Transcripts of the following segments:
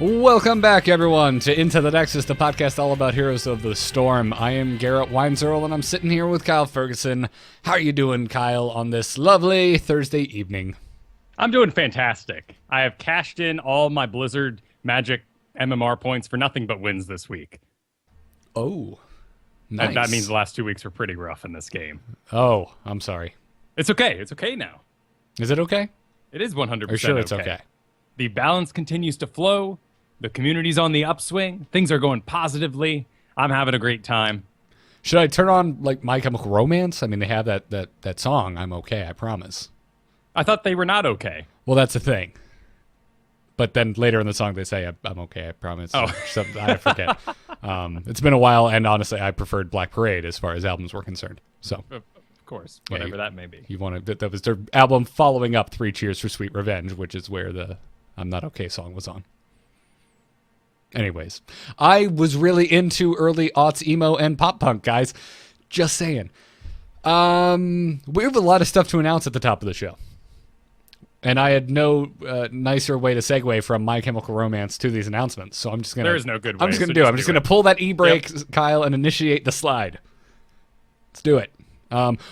Welcome back, everyone, to Into the Nexus, the podcast all about Heroes of the Storm. I am Garrett Weinzerl, and I'm sitting here with Kyle Ferguson. How are you doing, Kyle, on this lovely Thursday evening? I'm doing fantastic. I have cashed in all my Blizzard Magic MMR points for nothing but wins this week. Oh, nice. That means the last 2 weeks were pretty rough in this game. Oh, I'm sorry. It's okay. It's okay now. Is it okay? It is 100% Are you sure it's okay? The balance continues to flow. The community's on the upswing. Things are going positively. I'm having a great time. Should I turn on, like, My Chemical Romance? I mean, they have that song, I'm Okay, I Promise. I thought they were not okay. Well, that's the thing. But then later in the song, they say, I'm okay, I promise. Oh. I forget. It's been a while, and honestly, I preferred Black Parade as far as albums were concerned. So, Of course, whatever that may be. You wanted that was their album following up 3 Cheers for Sweet Revenge, which is where the I'm Not Okay song was on. Anyways, I was really into early aughts emo and pop punk, guys. Just saying. We have a lot of stuff to announce at the top of the show. And I had no nicer way to segue from My Chemical Romance to these announcements. So I'm just going to... There is no good way. I'm just going to do it. I'm just going to pull that e-brake, Kyle, and initiate the slide. Let's do it.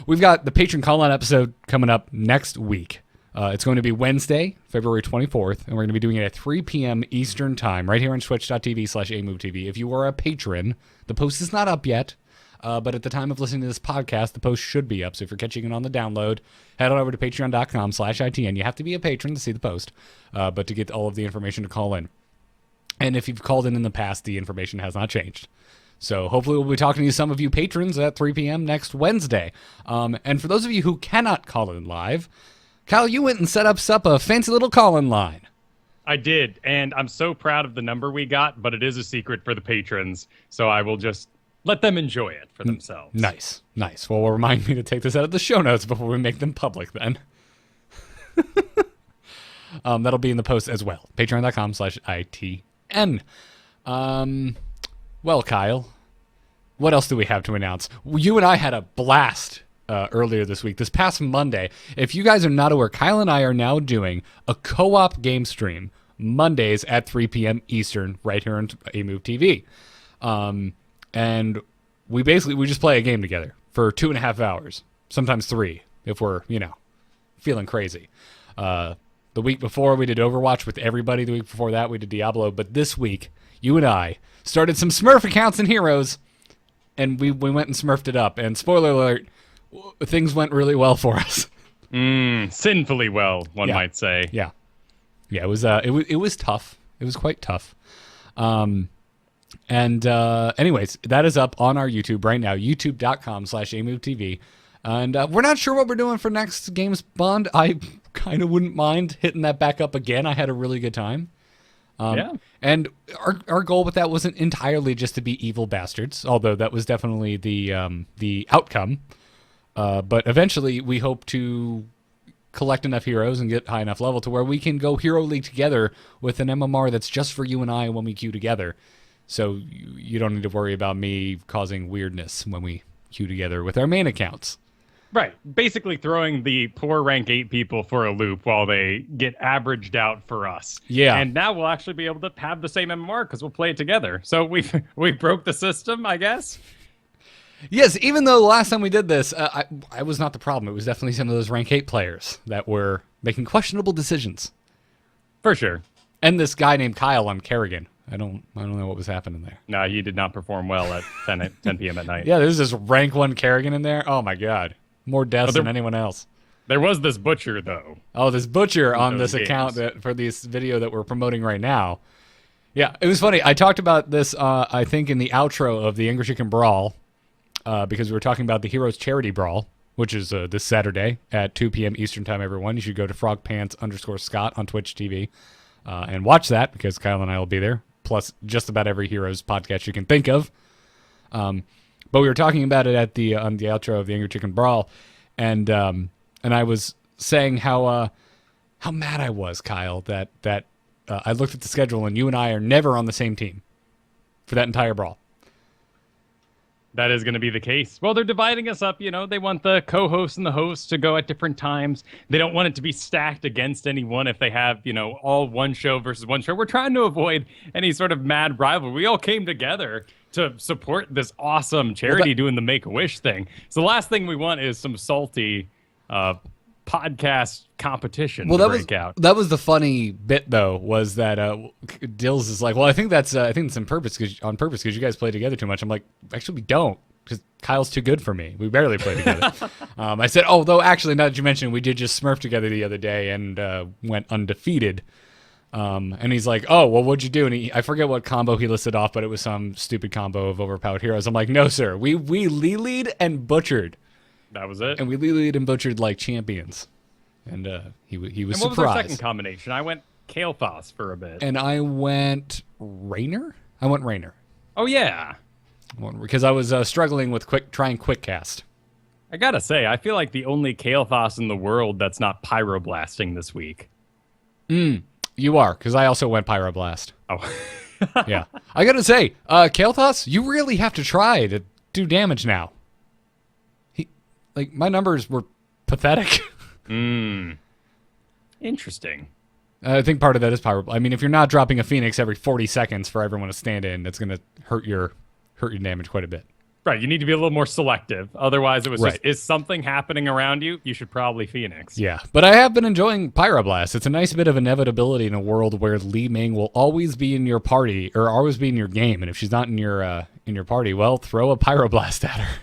We've got the Patreon call-on episode coming up next week. It's going to be Wednesday, February 24th, and we're going to be doing it at 3 p.m. Eastern Time, right here on twitch.tv/amovetv. If you are a patron, the post is not up yet, but at the time of listening to this podcast, the post should be up. So if you're catching it on the download, head on over to patreon.com/ITN. You have to be a patron to see the post, but to get all of the information to call in. And if you've called in the past, the information has not changed. So hopefully we'll be talking to some of you patrons at 3 p.m. next Wednesday. And for those of you who cannot call in live, Kyle, you went and set up a fancy little call-in line. I did, and I'm so proud of the number we got, but it is a secret for the patrons, so I will just let them enjoy it for themselves. Nice. Well, remind me to take this out of the show notes before we make them public then. That'll be in the post as well. Patreon.com/ITN. Well, Kyle, what else do we have to announce? You and I had a blast earlier this week, this past Monday. If you guys are not aware, Kyle and I are now doing a co-op game stream Mondays at 3 p.m. Eastern right here on amovetv. And we just play a game together for 2.5 hours, sometimes 3 if we're, feeling crazy. The week before we did Overwatch with everybody. The week before that we did Diablo. But this week, you and I started some Smurf accounts and heroes, and we went and Smurfed it up. And spoiler alert, things went really well for us. Sinfully well, one might say. Yeah. It was tough. It was quite tough. Anyways, that is up on our YouTube right now, youtube.com/amovetv. And we're not sure what we're doing for next Games Bond. I kind of wouldn't mind hitting that back up again. I had a really good time. And our goal with that wasn't entirely just to be evil bastards, although that was definitely the outcome. But eventually, we hope to collect enough heroes and get high enough level to where we can go Hero League together with an MMR that's just for you and I when we queue together. So you don't need to worry about me causing weirdness when we queue together with our main accounts. Right. Basically throwing the poor rank 8 people for a loop while they get averaged out for us. Yeah. And now we'll actually be able to have the same MMR because we'll play it together. So we broke the system, I guess. Yes, even though the last time we did this, I was not the problem. It was definitely some of those rank 8 players that were making questionable decisions. For sure. And this guy named Kyle on Kerrigan. I don't know what was happening there. No, he did not perform well at 10 p.m. at night. Yeah, there's this rank 1 Kerrigan in there. Oh my god. More deaths than anyone else. There was this butcher, though. Oh, this butcher on this account for this video that we're promoting right now. Yeah, it was funny. I talked about this, I think, in the outro of the English Chicken Brawl, because we were talking about the Heroes Charity Brawl, which is this Saturday at 2 p.m. Eastern Time, everyone. You should go to frogpants_Scott on Twitch TV and watch that, because Kyle and I will be there, plus just about every Heroes podcast you can think of. But we were talking about it at on the outro of the Angry Chicken Brawl, and I was saying how mad I was, Kyle, that I looked at the schedule and you and I are never on the same team for that entire brawl. That is going to be the case. Well, they're dividing us up. They want the co-host and the host to go at different times. They don't want it to be stacked against anyone if they have, all one show versus one show. We're trying to avoid any sort of mad rivalry. We all came together to support this awesome charity doing the Make-A-Wish thing. So the last thing we want is some salty podcast competition to break out. That was the funny bit, though, was that Dills is like, well, I think it's on purpose because you guys play together too much. I'm like, actually, we don't, because Kyle's too good for me. We barely play together. I said, oh, though, actually, now that you mention it, we did just Smurf together the other day and went undefeated. And he's like, oh, well, what'd you do? And I forget what combo he listed off, but it was some stupid combo of overpowered heroes. I'm like, no, sir, we Li-Lead and butchered. That was it. And we Li-Lead and butchered like champions. And he was and what surprised. Was our second combination? I went Kael'thas for a bit. And I went Raynor? Oh, yeah. Because I was struggling with trying quick cast. I gotta say, I feel like the only Kael'thas in the world that's not pyroblasting this week. You are, because I also went Pyroblast. Oh. Yeah. I gotta say, Kael'thas, you really have to try to do damage now. My numbers were pathetic. Interesting. I think part of that is Pyro. I mean, if you're not dropping a Phoenix every 40 seconds for everyone to stand in, that's gonna hurt your damage quite a bit. Right, you need to be a little more selective. Otherwise, it was right. Just, is something happening around you? You should probably Phoenix. Yeah, but I have been enjoying Pyroblast. It's a nice bit of inevitability in a world where Li-Ming will always be in your party, or always be in your game, and if she's not in your party, well, throw a Pyroblast at her.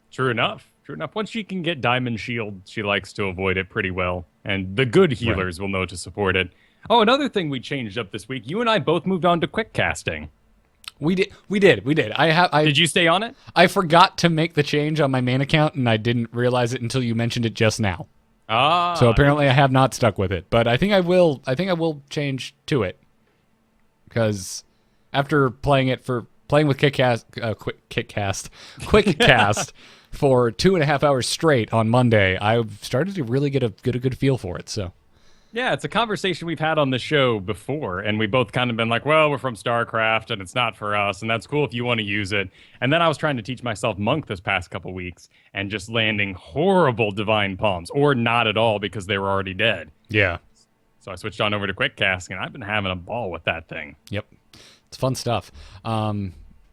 True enough. Once she can get Diamond Shield, she likes to avoid it pretty well, and the good healers will know to support it. Oh, another thing we changed up this week, you and I both moved on to quick casting. We did. Did you stay on it? I forgot to make the change on my main account, and I didn't realize it until you mentioned it just now. So apparently I have not stuck with it, but I think I will. I think I will change to it because after playing with Quick Cast for 2.5 hours straight on Monday, I've started to really get a good feel for it. So. Yeah, it's a conversation we've had on the show before, and we both kind of been like, well, we're from StarCraft, and it's not for us, and that's cool if you want to use it. And then I was trying to teach myself Monk this past couple weeks, and just landing horrible Divine Palms, or not at all because they were already dead. Yeah. So I switched on over to Quick Casting, and I've been having a ball with that thing. Yep. It's fun stuff.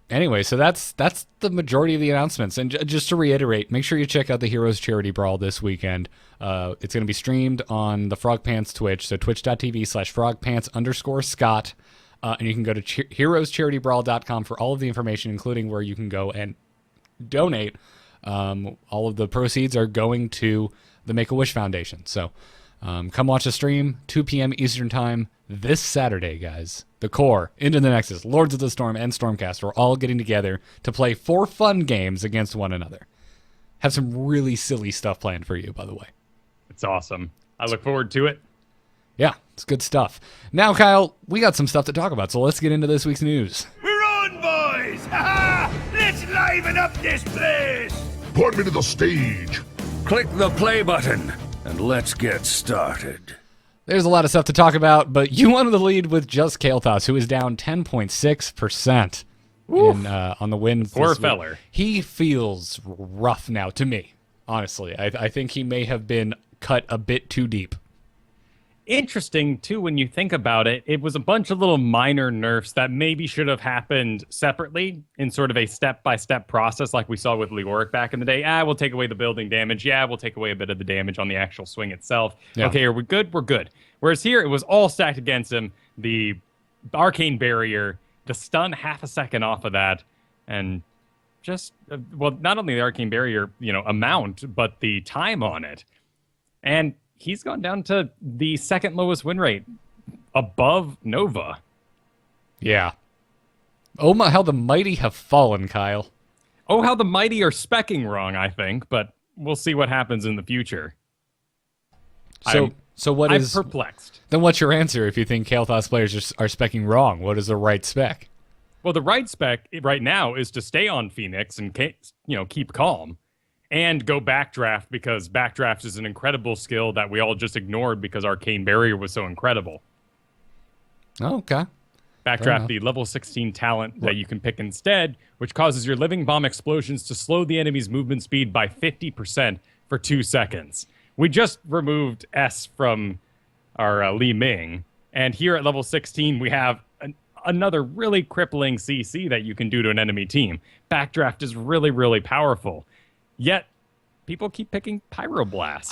Anyway, so that's the majority of the announcements. And just to reiterate, make sure you check out the Heroes Charity Brawl this weekend. It's going to be streamed on the Frog Pants Twitch, so twitch.tv/frogpants_Scott. And you can go to heroescharitybrawl.com for all of the information, including where you can go and donate. All of the proceeds are going to the Make-A-Wish Foundation. So come watch the stream, 2 p.m. Eastern Time this Saturday, guys. The Core, Into the Nexus, Lords of the Storm, and Stormcast are all getting together to play 4 fun games against one another. Have some really silly stuff planned for you, by the way. It's awesome. I look forward to it. Yeah, it's good stuff. Now, Kyle, we got some stuff to talk about, so let's get into this week's news. We're on, boys! Ha ha! Let's liven up this place! Put me to the stage. Click the play button, and let's get started. There's a lot of stuff to talk about, but you wanted to lead with just Kael'thas, who is down 10.6% on the win. Poor feller. He feels rough now to me, honestly. I think he may have been cut a bit too deep. Interesting, too, when you think about it. It was a bunch of little minor nerfs that maybe should have happened separately in sort of a step-by-step process like we saw with Leoric back in the day. We'll take away the building damage. We'll take away a bit of the damage on the actual swing itself. Yeah. Okay, are we good? We're good. Whereas here, it was all stacked against him. The Arcane Barrier, the stun half a second off of that, and just, not only the Arcane Barrier, amount, but the time on it. And he's gone down to the second lowest win rate, above Nova. Yeah. Oh my, how the mighty have fallen, Kyle. Oh, how the mighty are speccing wrong, I think, but we'll see what happens in the future. I'm perplexed. Then what's your answer if you think Kael'thas players are speccing wrong? What is the right spec? Well, the right spec right now is to stay on Phoenix and keep calm. And go backdraft, because backdraft is an incredible skill that we all just ignored because Arcane Barrier was so incredible. Oh, okay. Backdraft the level 16 talent that you can pick instead, which causes your living bomb explosions to slow the enemy's movement speed by 50% for 2 seconds. We just removed S from our Li-Ming, and here at level 16 we have another really crippling CC that you can do to an enemy team. Backdraft is really, really powerful. Yet, people keep picking Pyroblast.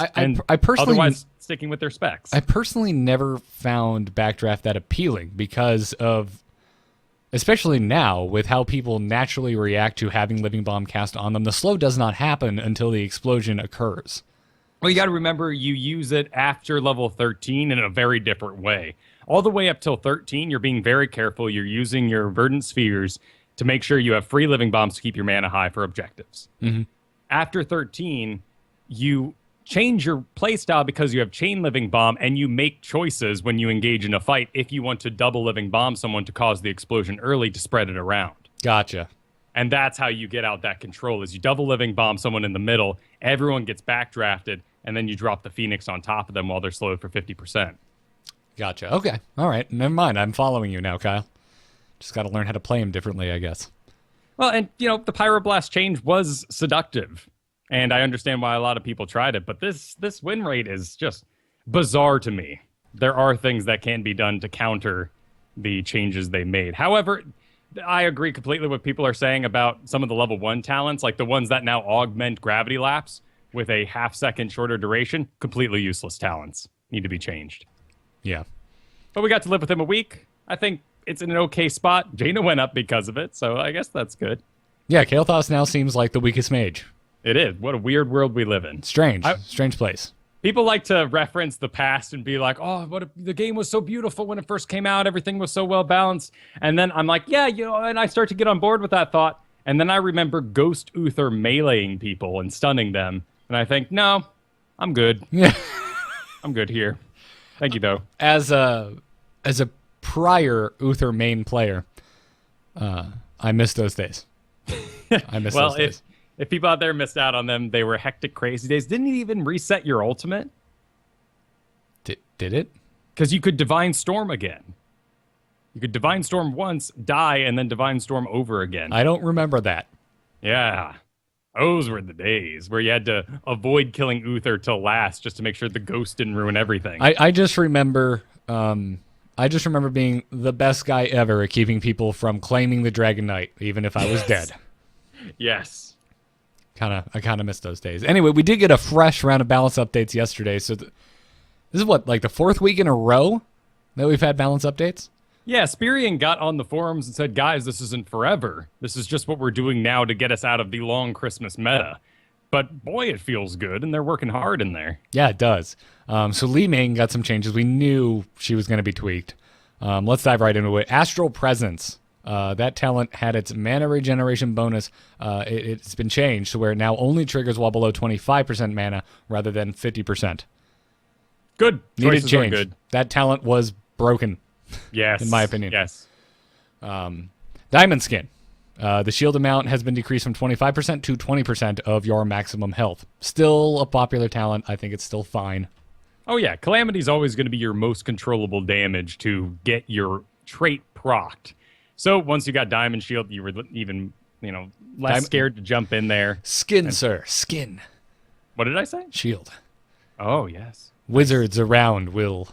I personally, otherwise sticking with their specs. I personally never found Backdraft that appealing because of, especially now, with how people naturally react to having Living Bomb cast on them. The slow does not happen until the explosion occurs. Well, you got to remember, you use it after level 13 in a very different way. All the way up till 13, you're being very careful. You're using your Verdant Spheres to make sure you have free Living Bombs to keep your mana high for objectives. Mm-hmm. After 13, you change your playstyle because you have Chain Living Bomb, and you make choices when you engage in a fight if you want to double Living Bomb someone to cause the explosion early to spread it around. Gotcha. And that's how you get out that control, is you double Living Bomb someone in the middle, everyone gets backdrafted, and then you drop the Phoenix on top of them while they're slowed for 50%. Gotcha. Okay. All right. Never mind. I'm following you now, Kyle. Just got to learn how to play him differently, I guess. Well, and, you know, the Pyroblast change was seductive, and I understand why a lot of people tried it, but this win rate is just bizarre to me. There are things that can be done to counter the changes they made. However, I agree completely with what people are saying about some of the level 1 talents, like the ones that now augment gravity lapse with a half-second shorter duration. Completely useless talents. Need to be changed. Yeah. But we got to live with him a week. I think it's in an okay spot. Jaina went up because of it, so I guess that's good. Yeah, Kael'thas now seems like the weakest mage. It is. What a weird world we live in. Strange. Strange place. People like to reference the past and be like, oh, the game was so beautiful when it first came out. Everything was so well balanced. And then I'm like, yeah, you know, and I start to get on board with that thought. And then I remember Ghost Uther meleeing people and stunning them. And I think, no, I'm good. Yeah. I'm good here. Thank you, though. As a prior Uther main player, I miss those days. I miss those days. If people out there missed out on them, they were hectic, crazy days. Didn't it even reset your ultimate? Did it? Because you could Divine Storm again. You could Divine Storm once, die, and then Divine Storm over again. I don't remember that. Yeah. Those were the days where you had to avoid killing Uther till last just to make sure the ghost didn't ruin everything. I just remember being the best guy ever at keeping people from claiming the Dragon Knight, even if I was dead. Yes. I kind of miss those days. Anyway, we did get a fresh round of balance updates yesterday. So this is what, like the 4th week in a row that we've had balance updates? Yeah, Spirian got on the forums and said, guys, this isn't forever. This is just what we're doing now to get us out of the long Christmas meta. But boy, it feels good, and they're working hard in there. Yeah, it does. So Li-Ming got some changes. We knew she was going to be tweaked. Let's dive right into it. Astral Presence. That talent had its mana regeneration bonus. It's been changed to where it now only triggers while below 25% mana rather than 50%. Good. Needed Choices change. are good. That talent was broken. Yes. In my opinion. Yes. Diamond Skin. The shield amount has been decreased from 25% to 20% of your maximum health. Still a popular talent. I think it's still fine. Oh, yeah. Calamity is always going to be your most controllable damage to get your trait procced. So once you got Diamond Shield, you were even, less scared to jump in there. Skin, sir. Skin. What did I say? Shield. Oh, yes. Wizards around will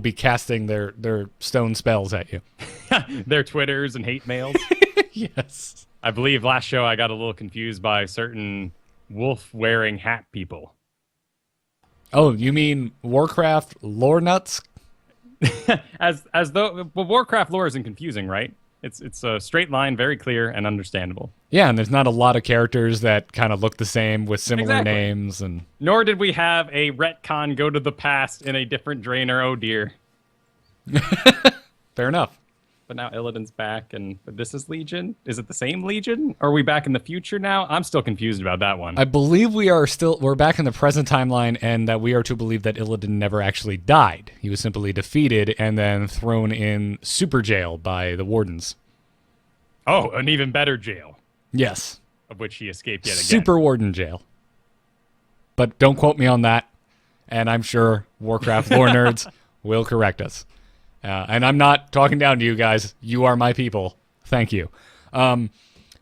be casting their stone spells at you. Their Twitters and hate mails. Yes. I believe last show I got a little confused by certain wolf-wearing hat people. Oh, you mean Warcraft lore nuts? As though Warcraft lore isn't confusing, right? It's a straight line, very clear and understandable. Yeah, and there's not a lot of characters that kind of look the same with similar names, and nor did we have a retcon go to the past in a different Draenor. Oh dear. Fair enough. But now Illidan's back, and this is Legion. Is it the same Legion? Or are we back in the future now? I'm still confused about that one. I believe we're back in the present timeline, and that we are to believe that Illidan never actually died. He was simply defeated and then thrown in super jail by the wardens. Oh, an even better jail. Yes. Of which he escaped yet again. Super warden jail. But don't quote me on that, and I'm sure Warcraft lore nerds will correct us. And I'm not talking down to you guys. You are my people. Thank you.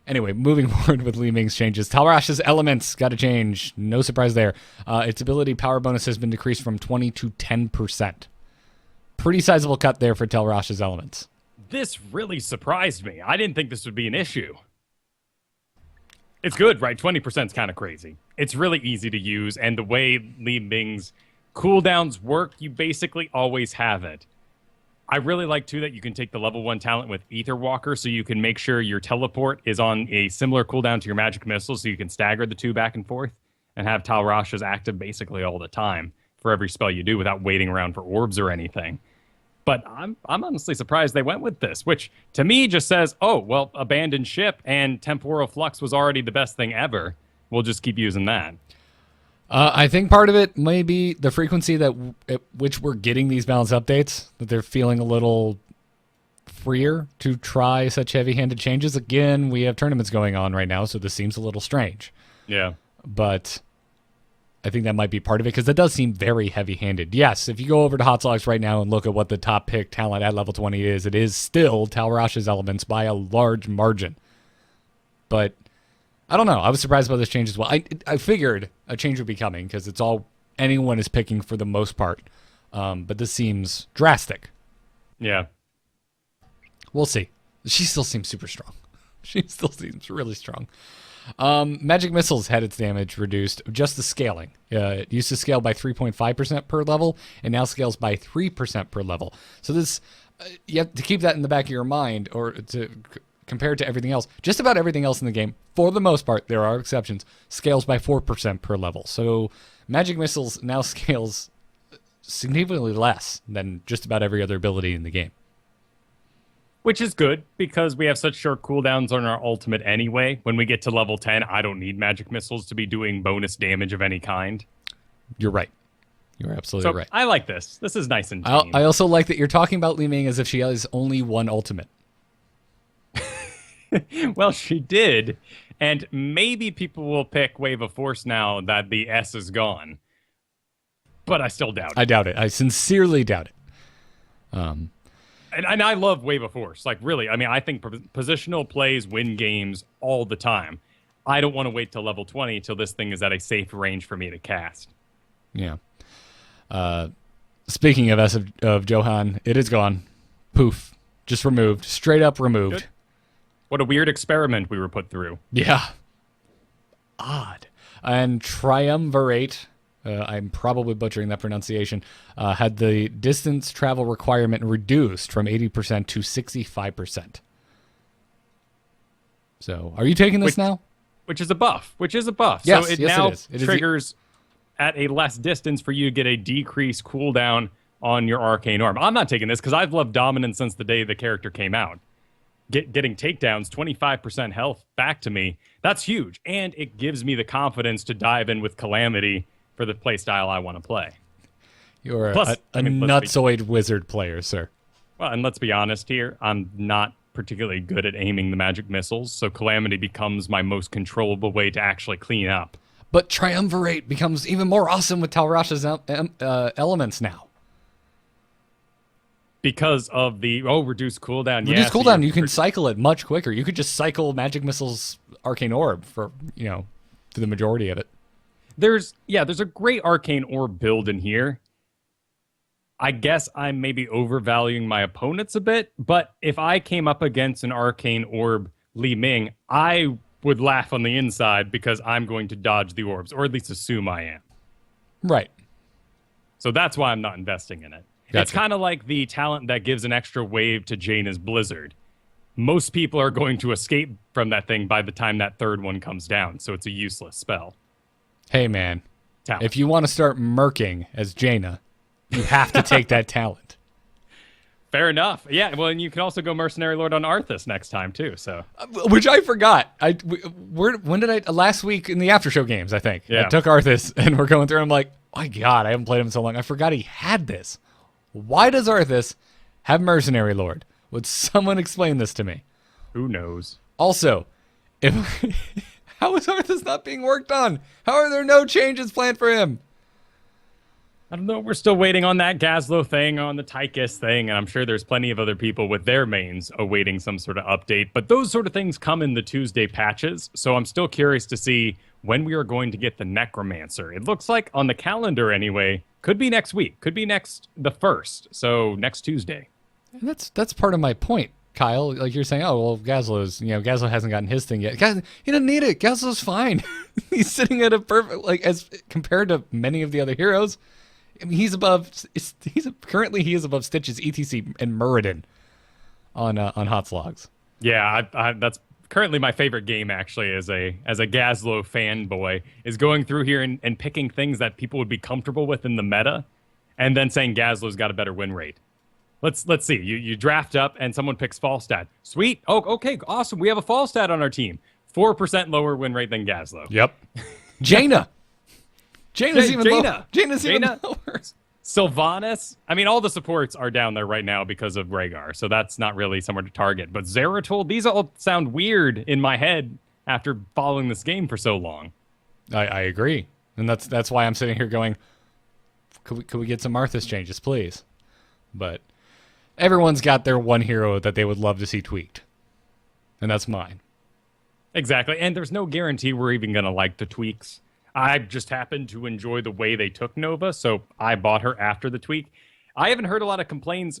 Anyway, moving forward with Li-Ming's changes. Talrash's elements got to change. No surprise there. Its ability power bonus has been decreased from 20 to 10%. Pretty sizable cut there for Talrash's elements. This really surprised me. I didn't think this would be an issue. It's good, right? 20% is kind of crazy. It's really easy to use, and the way Li-Ming's cooldowns work, you basically always have it. I really like, too, that you can take the level 1 talent with Ether Walker, so you can make sure your teleport is on a similar cooldown to your magic missile, so you can stagger the two back and forth, and have Talrash's active basically all the time for every spell you do without waiting around for orbs or anything. But I'm honestly surprised they went with this, which to me just says, oh, well, Abandoned Ship and Temporal Flux was already the best thing ever. We'll just keep using that. I think part of it may be the frequency at which we're getting these balance updates, that they're feeling a little freer to try such heavy-handed changes. Again, we have tournaments going on right now, so this seems a little strange. Yeah. But I think that might be part of it, because that does seem very heavy-handed. Yes, if you go over to Hot Slogs right now and look at what the top pick talent at level 20 is, it is still Talrash's elements by a large margin. But I don't know. I was surprised by this change as well. I figured a change would be coming, because it's all anyone is picking for the most part. But this seems drastic. Yeah. We'll see. She still seems super strong. She still seems really strong. Magic Missiles had its damage reduced. Just the scaling. It used to scale by 3.5% per level, and now scales by 3% per level. So this, you have to keep that in the back of your mind, or to compared to everything else. Just about everything else in the game, for the most part, there are exceptions, scales by 4% per level. So Magic Missiles now scales significantly less than just about every other ability in the game. Which is good, because we have such short cooldowns on our ultimate anyway. When we get to level 10, I don't need Magic Missiles to be doing bonus damage of any kind. You're right. You're absolutely right. I like this. This is nice and tame. I also like that you're talking about Li-Ming as if she has only one ultimate. Well, she did. And maybe people will pick Wave of Force now that the S is gone. But I still doubt it. I doubt it. I sincerely doubt it. And I love Wave of Force. Like, really. I mean, I think positional plays win games all the time. I don't want to wait till level 20 till this thing is at a safe range for me to cast. Yeah. Speaking of S of Johan, it is gone. Poof. Just removed. Straight up removed. Good. What a weird experiment we were put through. Yeah. Odd. And Triumvirate, I'm probably butchering that pronunciation, had the distance travel requirement reduced from 80% to 65%. So, are you taking this now? Which is a buff. Yes, so it now triggers at a less distance for you to get a decreased cooldown on your Arcane Orb. I'm not taking this because I've loved Dominance since the day the character came out. Getting takedowns, 25% health back to me, that's huge. And it gives me the confidence to dive in with Calamity for the playstyle I want to play. You're a nutsoid wizard player, sir. Well, and let's be honest here, I'm not particularly good at aiming the magic missiles, so Calamity becomes my most controllable way to actually clean up. But Triumvirate becomes even more awesome with Talrash's elements now. Because of the, reduced cooldown. Reduced cooldown, you can cycle it much quicker. You could just cycle Magic Missile's Arcane Orb for the majority of it. There's a great Arcane Orb build in here. I guess I'm maybe overvaluing my opponents a bit, but if I came up against an Arcane Orb Li-Ming, I would laugh on the inside because I'm going to dodge the orbs, or at least assume I am. Right. So that's why I'm not investing in it. Gotcha. It's kind of like the talent that gives an extra wave to Jaina's Blizzard. Most people are going to escape from that thing by the time that third one comes down, so it's a useless spell. Hey, man. If you want to start murking as Jaina, you have to take that talent. Fair enough. Yeah, well, and you can also go Mercenary Lord on Arthas next time, too. So, which I forgot. When did I? Last week in the after show games, I think. Yeah. I took Arthas, and we're going through, and I'm like, my God, I haven't played him in so long. I forgot he had this. Why does Arthas have Mercenary Lord? Would someone explain this to me? Who knows? Also, how is Arthas not being worked on? How are there no changes planned for him? I don't know. We're still waiting on that Gazlo thing, on the Tychus thing, and I'm sure there's plenty of other people with their mains awaiting some sort of update. But those sort of things come in the Tuesday patches, so I'm still curious to see when we are going to get the Necromancer. It looks like on the calendar anyway, could be next week, could be the 1st, so next Tuesday. And that's part of my point, Kyle. Like you're saying, oh well, Gazlo hasn't gotten his thing yet. He doesn't need it. Gazlo's fine. He's sitting at a perfect, like, as compared to many of the other heroes. I mean, he is above Stitches, etc, and Muradin on Hot Slogs. Yeah, that's currently my favorite game, actually, as a Gazlo fanboy, is going through here and picking things that people would be comfortable with in the meta, and then saying Gazlo's got a better win rate. Let's see. You draft up and someone picks Falstad. Sweet. Oh, okay, awesome. We have a Falstad on our team. 4% lower win rate than Gazlo. Yep. Jaina. Jaina's even lower. Jaina's even lower. Sylvanas. I mean, all the supports are down there right now because of Rhaegar, so that's not really somewhere to target. But Zeratul, these all sound weird in my head after following this game for so long. I agree. And that's why I'm sitting here going, could we get some Marthas changes, please? But everyone's got their one hero that they would love to see tweaked. And that's mine. Exactly. And there's no guarantee we're even going to like the tweaks. I just happened to enjoy the way they took Nova, so I bought her after the tweak. I haven't heard a lot of complaints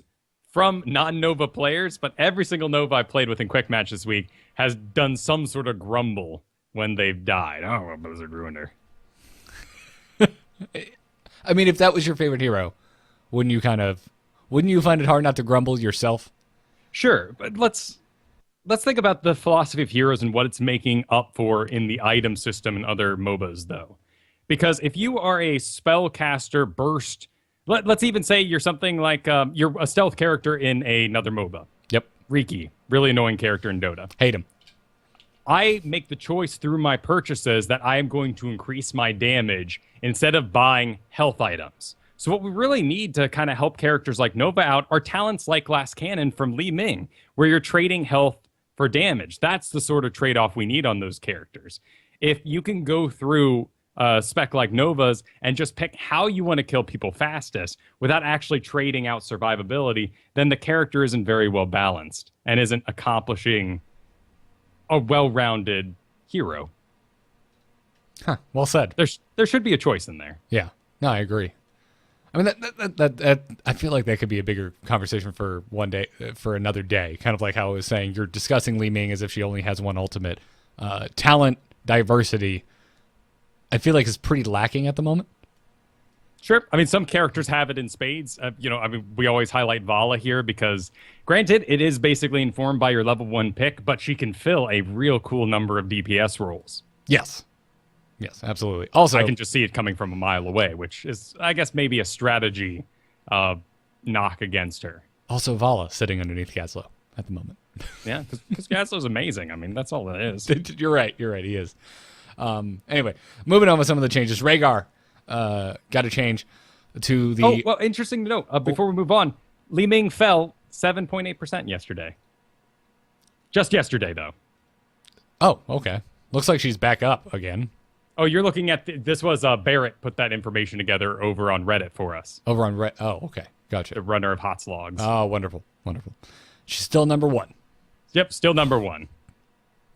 from non-Nova players, but every single Nova I played with in Quick Match this week has done some sort of grumble when they've died. Oh, well, Blizzard ruined her. I mean, if that was your favorite hero, wouldn't you find it hard not to grumble yourself? Sure, but let's think about the philosophy of heroes and what it's making up for in the item system and other MOBAs, though. Because if you are a spellcaster burst, let's even say you're something like you're a stealth character in another MOBA. Yep. Riki, really annoying character in Dota. Hate him. I make the choice through my purchases that I am going to increase my damage instead of buying health items. So what we really need to kind of help characters like Nova out are talents like Glass Cannon from Li-Ming, where you're trading health for damage. That's the sort of trade-off we need on those characters. If you can go through a spec like Nova's and just pick how you want to kill people fastest without actually trading out survivability, then the character isn't very well balanced and isn't accomplishing a well-rounded hero. Huh. Well said. There should be a choice in there. Yeah. No, I agree. I mean, that I feel like that could be a bigger conversation for one day, for another day. Kind of like how I was saying, you're discussing Li-Ming as if she only has one ultimate. Talent diversity, I feel like is pretty lacking at the moment. Sure. I mean, some characters have it in spades. We always highlight Vala here because, granted, it is basically informed by your level 1 pick, but she can fill a real cool number of DPS roles. Yes. Yes, absolutely. Also, I can just see it coming from a mile away, which is, I guess, maybe a strategy knock against her. Also, Vala sitting underneath Gazlo at the moment. Yeah, because Gazlo's amazing. I mean, that's all it is. You're right. He is. Anyway, moving on with some of the changes. Rhaegar got a change to the... Oh, well, interesting to note. Before we move on, Li-Ming fell 7.8% yesterday. Just yesterday, though. Oh, okay. Looks like she's back up again. Oh, you're looking at this was Barrett put that information together over on Reddit for us. Over on Reddit. Oh, okay. Gotcha. The runner of Hot Slogs. Oh, wonderful. Wonderful. She's still number 1. Yep, still number 1.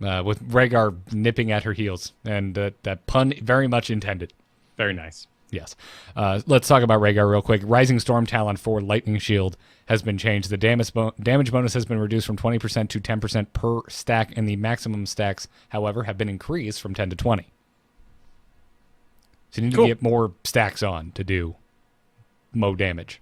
With Rhaegar nipping at her heels. And that pun very much intended. Very nice. Yes. Let's talk about Rhaegar real quick. Rising Storm talent for Lightning Shield has been changed. The damage bonus has been reduced from 20% to 10% per stack, and the maximum stacks, however, have been increased from 10 to 20. So you need to get more stacks on to do mo damage.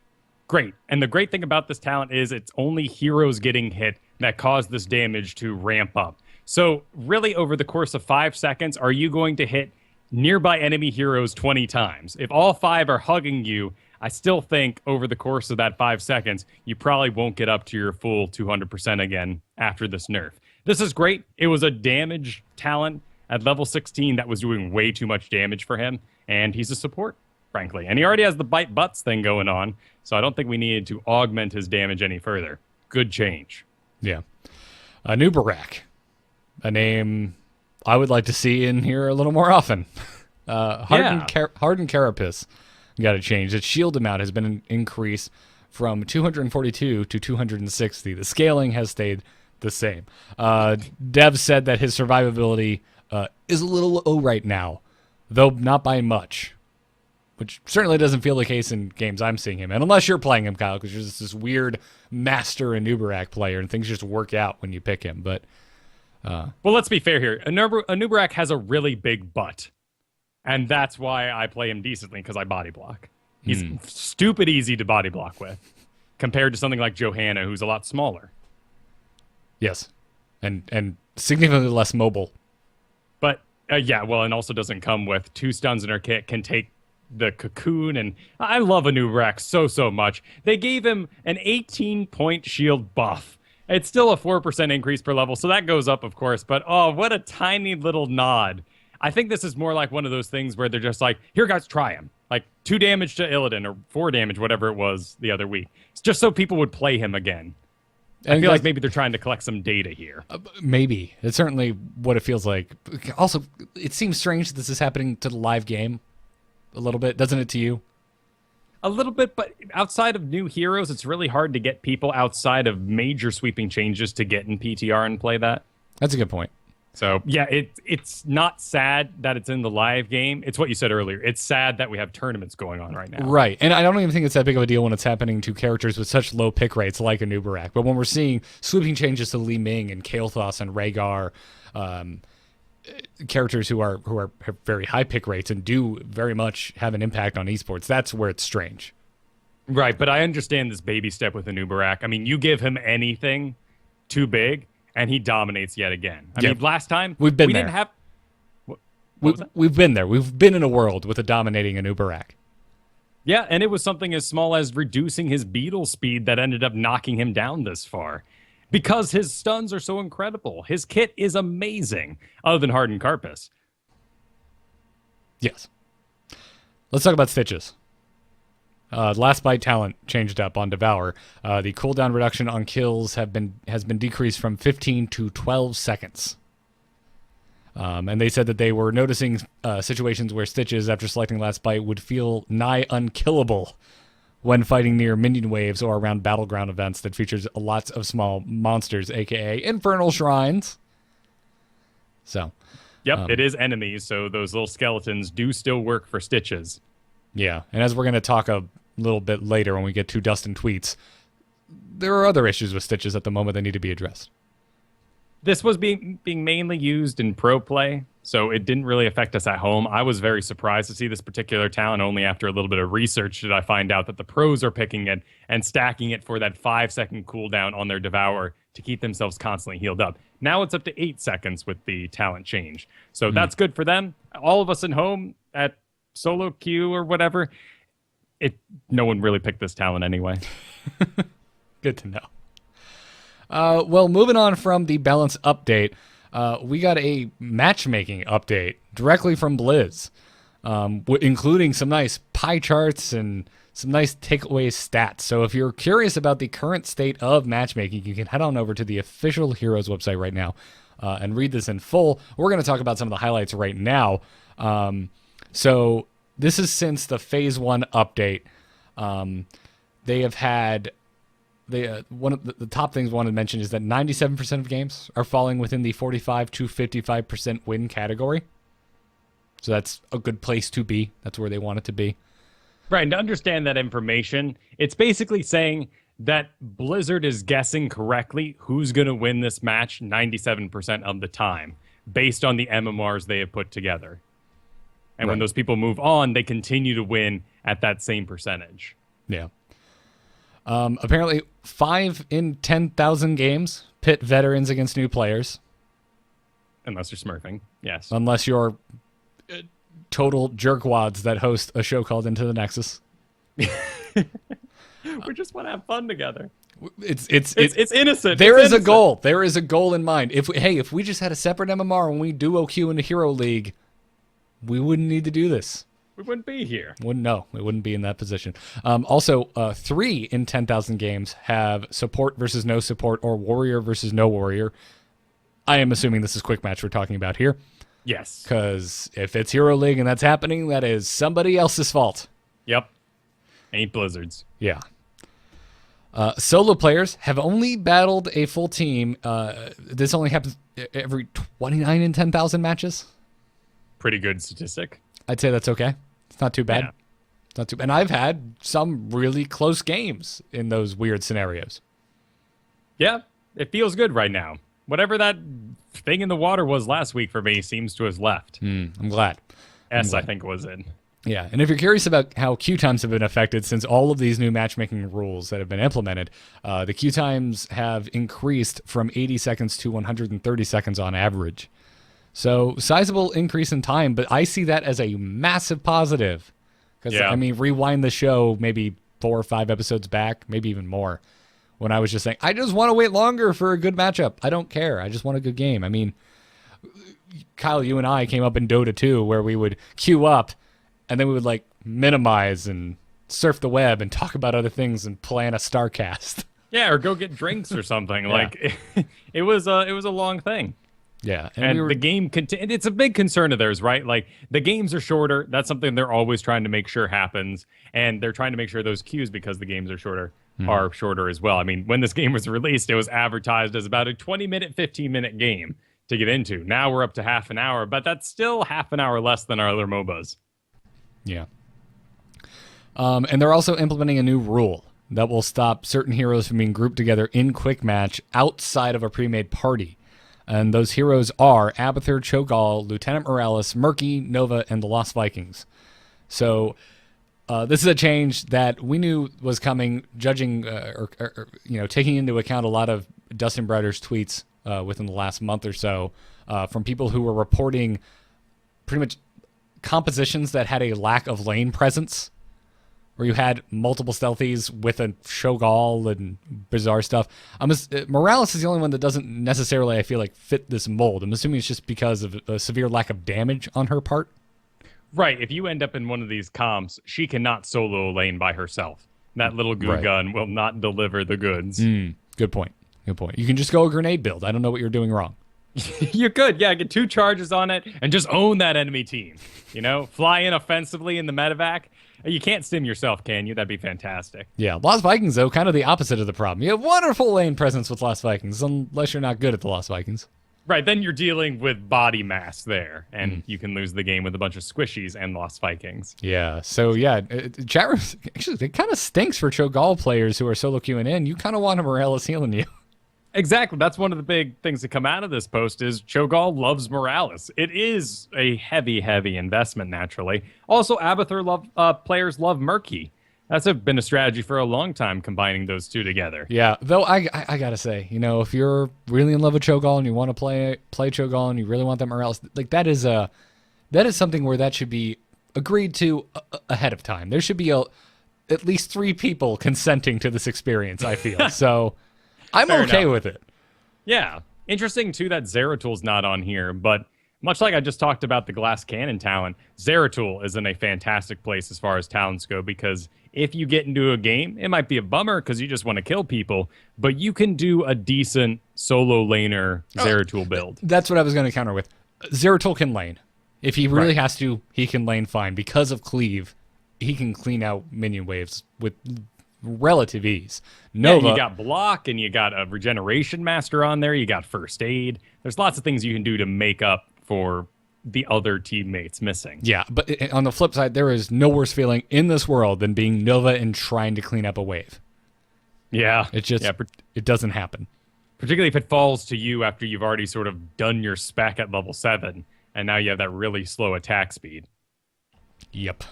Great. And the great thing about this talent is it's only heroes getting hit that cause this damage to ramp up. So really, over the course of 5 seconds, are you going to hit nearby enemy heroes 20 times? If all 5 are hugging you, I still think over the course of that 5 seconds, you probably won't get up to your full 200% again after this nerf. This is great. It was a damage talent at level 16 that was doing way too much damage for him. And he's a support, frankly. And he already has the bite butts thing going on, so I don't think we needed to augment his damage any further. Good change. Yeah. A new Barak. A name I would like to see in here a little more often. Hardened Carapace. got to change. Its shield amount has been increased from 242 to 260. The scaling has stayed the same. Dev said that his survivability is a little low right now, though not by much, which certainly doesn't feel the case in games I'm seeing him in, unless you're playing him, Kyle, because you're just this weird master Anubarak player, and things just work out when you pick him. But well, let's be fair here. Anubarak has a really big butt, and that's why I play him decently, because I body block. He's stupid easy to body block with, compared to something like Johanna, who's a lot smaller. Yes, and significantly less mobile. But, and also doesn't come with 2 stuns in her kit, can take the cocoon, and I love Anubarak so much. They gave him an 18-point shield buff. It's still a 4% increase per level, so that goes up, of course, but what a tiny little nod. I think this is more like one of those things where they're just like, here, guys, try him. Like 2 damage to Illidan, or 4 damage, whatever it was the other week. It's just so people would play him again. I feel like maybe they're trying to collect some data here. Maybe. It's certainly what it feels like. Also, it seems strange that this is happening to the live game a little bit, doesn't it to you? A little bit, but outside of new heroes, it's really hard to get people outside of major sweeping changes to get in PTR and play that. That's a good point. So, yeah, it's not sad that it's in the live game. It's what you said earlier. It's sad that we have tournaments going on right now. Right, and I don't even think it's that big of a deal when it's happening to characters with such low pick rates like Anubarak. But when we're seeing sweeping changes to Li-Ming and Kael'thas and Rhaegar, characters who have very high pick rates and do very much have an impact on esports, that's where it's strange. Right, but I understand this baby step with Anubarak. I mean, you give him anything too big, and he dominates yet again. I mean, last time we've been we there. Didn't have. We've been there. We've been in a world with a dominating Anubarak. Yeah, and it was something as small as reducing his beetle speed that ended up knocking him down this far. Because his stuns are so incredible. His kit is amazing, other than Hardened Carpus. Yes. Let's talk about Stitches. Last Bite talent changed up on Devour. The cooldown reduction on kills has been decreased from 15 to 12 seconds. And they said that they were noticing situations where Stitches, after selecting Last Bite, would feel nigh unkillable when fighting near minion waves or around battleground events that features lots of small monsters, aka infernal shrines. So, yep, it is enemies, so those little skeletons do still work for Stitches. Yeah, and as we're going to talk a little bit later when we get to Dustin tweets, there are other issues with Stitches at the moment that need to be addressed. This was being mainly used in pro play, so it didn't really affect us at home. I was very surprised to see this particular talent. Only after a little bit of research did I find out that the pros are picking it and stacking it for that 5-second cooldown on their Devour to keep themselves constantly healed up. Now it's up to 8 seconds with the talent change. So that's good for them. All of us at home at solo queue or whatever, no one really picked this talent anyway. Good to know. Well, moving on from the balance update, we got a matchmaking update directly from Blizz, including some nice pie charts and some nice takeaway stats. So if you're curious about the current state of matchmaking, you can head on over to the official Heroes website right now and read this in full. We're going to talk about some of the highlights right now. So this is since the Phase 1 update. They have had... one of the top things I wanted to mention is that 97% of games are falling within the 45 to 55% win category. So that's a good place to be. That's where they want it to be. Right, and to understand that information, it's basically saying that Blizzard is guessing correctly who's going to win this match 97% of the time, based on the MMRs they have put together. And when those people move on, they continue to win at that same percentage. Yeah. Apparently, 5 in 10,000 games pit veterans against new players. Unless you're smurfing, yes. Unless you're total jerkwads that host a show called Into the Nexus. We just want to have fun together. It's innocent. There is a goal. There is a goal in mind. If we just had a separate MMR when we duo queue in the Hero League, we wouldn't need to do this. We wouldn't be here. We wouldn't be in that position. Also, 3 in 10,000 games have support versus no support or warrior versus no warrior. I am assuming this is quick match we're talking about here. Yes. Because if it's Hero League and that's happening, that is somebody else's fault. Yep. Ain't Blizzards. Yeah. Solo players have only battled a full team. This only happens every 29 in 10,000 matches. Pretty good statistic. I'd say that's okay. It's not too bad. Yeah. It's not too. And I've had some really close games in those weird scenarios. Yeah, it feels good right now. Whatever that thing in the water was last week for me seems to have left. I'm glad. I think was in. Yeah, and if you're curious about how queue times have been affected since all of these new matchmaking rules that have been implemented, the queue times have increased from 80 seconds to 130 seconds on average. So, sizable increase in time, but I see that as a massive positive. Because, Yeah. I mean, rewind the show maybe 4 or 5 episodes back, maybe even more, when I was just saying, I just want to wait longer for a good matchup. I don't care. I just want a good game. I mean, Kyle, you and I came up in Dota 2 where we would queue up, and then we would like minimize and surf the web and talk about other things and plan a StarCast. Yeah, or go get drinks or something. Like it was a long thing. Yeah, And the game it's a big concern of theirs, right? Like the games are shorter. That's something they're always trying to make sure happens, and they're trying to make sure those queues, because the games are shorter, are shorter as well. I mean, when this game was released, it was advertised as about a 20-minute, 15-minute game to get into. Now we're up to half an hour, but that's still half an hour less than our other MOBAs. Yeah. And they're also implementing a new rule that will stop certain heroes from being grouped together in quick match outside of a pre-made party. And those heroes are Abathur, Cho'Gall, Lieutenant Morales, Murky, Nova, and the Lost Vikings. So this is a change that we knew was coming, judging or taking into account a lot of Dustin Browder's tweets within the last month or so from people who were reporting pretty much compositions that had a lack of lane presence, where you had multiple stealthies with a Cho'Gall and bizarre stuff. Morales is the only one that doesn't necessarily, I feel like, fit this mold. I'm assuming it's just because of a severe lack of damage on her part. Right. If you end up in one of these comps, she cannot solo a lane by herself. That little goo gun will not deliver the goods. Good point. You can just go a grenade build. I don't know what you're doing wrong. You could, get 2 charges on it and just own that enemy team. Fly in offensively in the medevac. You can't stim yourself, can you? That'd be fantastic. Yeah, Lost Vikings, though, kind of the opposite of the problem. You have wonderful lane presence with Lost Vikings, unless you're not good at the Lost Vikings. Right, then you're dealing with body mass there, and you can lose the game with a bunch of squishies and Lost Vikings. Yeah, so chat rooms, actually, it kind of stinks for Cho'Gall players who are solo queuing in. You kind of want a Morales healing you. Exactly. That's one of the big things that come out of this post is Cho'Gall loves Morales. It is a heavy, heavy investment, naturally. Also, Abathur players love Murky. That's been a strategy for a long time, combining those two together. Yeah, though I gotta say, if you're really in love with Cho'Gall and you want to play Cho'Gall and you really want that Morales, like that is something where that should be agreed to ahead of time. There should be at least 3 people consenting to this experience, I feel. So I'm okay with it. Yeah. Interesting, too, that Zeratul not on here, but much like I just talked about the Glass Cannon talent, Zeratul is in a fantastic place as far as talents go, because if you get into a game, it might be a bummer because you just want to kill people, but you can do a decent solo laner Zeratul build. That's what I was going to counter with. Zeratul can lane. If he really has to, he can lane fine. Because of Cleave, he can clean out minion waves with relative ease. Nova, you got block, and you got a regeneration master on there. You got first aid. There's lots of things you can do to make up for the other teammates missing. Yeah, but on the flip side, there is no worse feeling in this world than being Nova and trying to clean up a wave. Yeah. It just it doesn't happen. Particularly if it falls to you after you've already sort of done your spec at level 7, and now you have that really slow attack speed. Yep.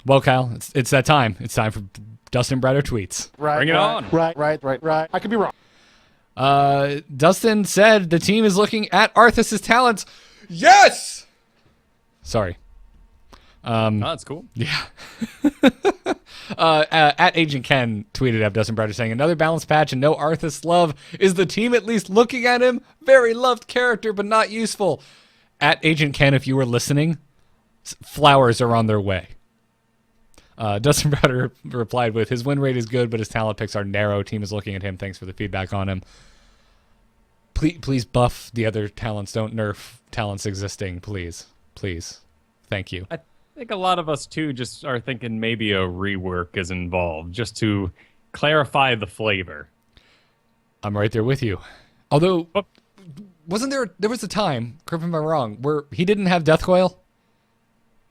Well, Kyle, it's that time. It's time for Dustin Browder tweets. Bring it on. Right. I could be wrong. Dustin said the team is looking at Arthas's talents. Yes! Sorry. That's cool. Yeah. At Agent Ken tweeted at Dustin Browder saying, another balanced patch and no Arthas love. Is the team at least looking at him? Very loved character, but not useful. At Agent Ken, if you were listening, flowers are on their way. Dustin Browder replied with, his win rate is good, but his talent picks are narrow. Team is looking at him. Thanks for the feedback on him. Please buff the other talents. Don't nerf talents existing, please. Thank you. I think a lot of us, too, just are thinking maybe a rework is involved, just to clarify the flavor. I'm right there with you. Although, But wasn't there was a time, correct me if I'm wrong, where he didn't have Death Coil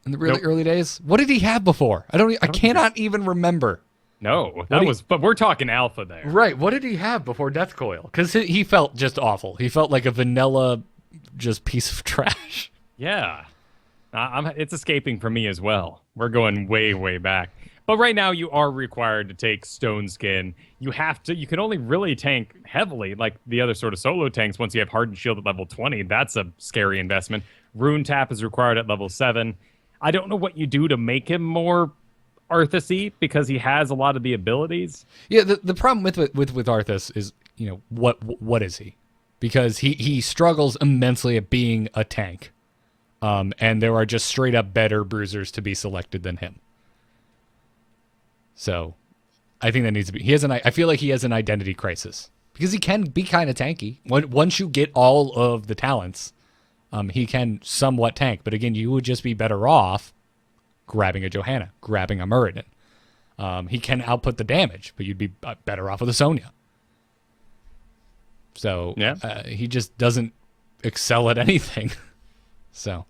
in the really Nope. early days? What did he have before? I cannot even remember. no, What but we're talking alpha there. Right, what did he have before Death Coil? Because he felt just awful. He felt like a vanilla, just piece of trash. Yeah. It's escaping from me as well. We're going way, way back. But right now, you are required to take Stone Skin. You can only really tank heavily, like the other sort of solo tanks, once you have Hardened Shield at level 20. That's a scary investment. Rune Tap is required at level 7. I don't know what you do to make him more Arthas-y, because he has a lot of the abilities. Yeah, the problem with Arthas is, what is he? Because he struggles immensely at being a tank. And there are just straight up better bruisers to be selected than him. So, I think that needs to be. I feel like he has an identity crisis because he can be kind of tanky. Once you get all of the talents, he can somewhat tank. But again, you would just be better off grabbing a Johanna, grabbing a Muradin. He can output the damage, but you'd be better off with a Sonya. So, Yeah. He just doesn't excel at anything. So,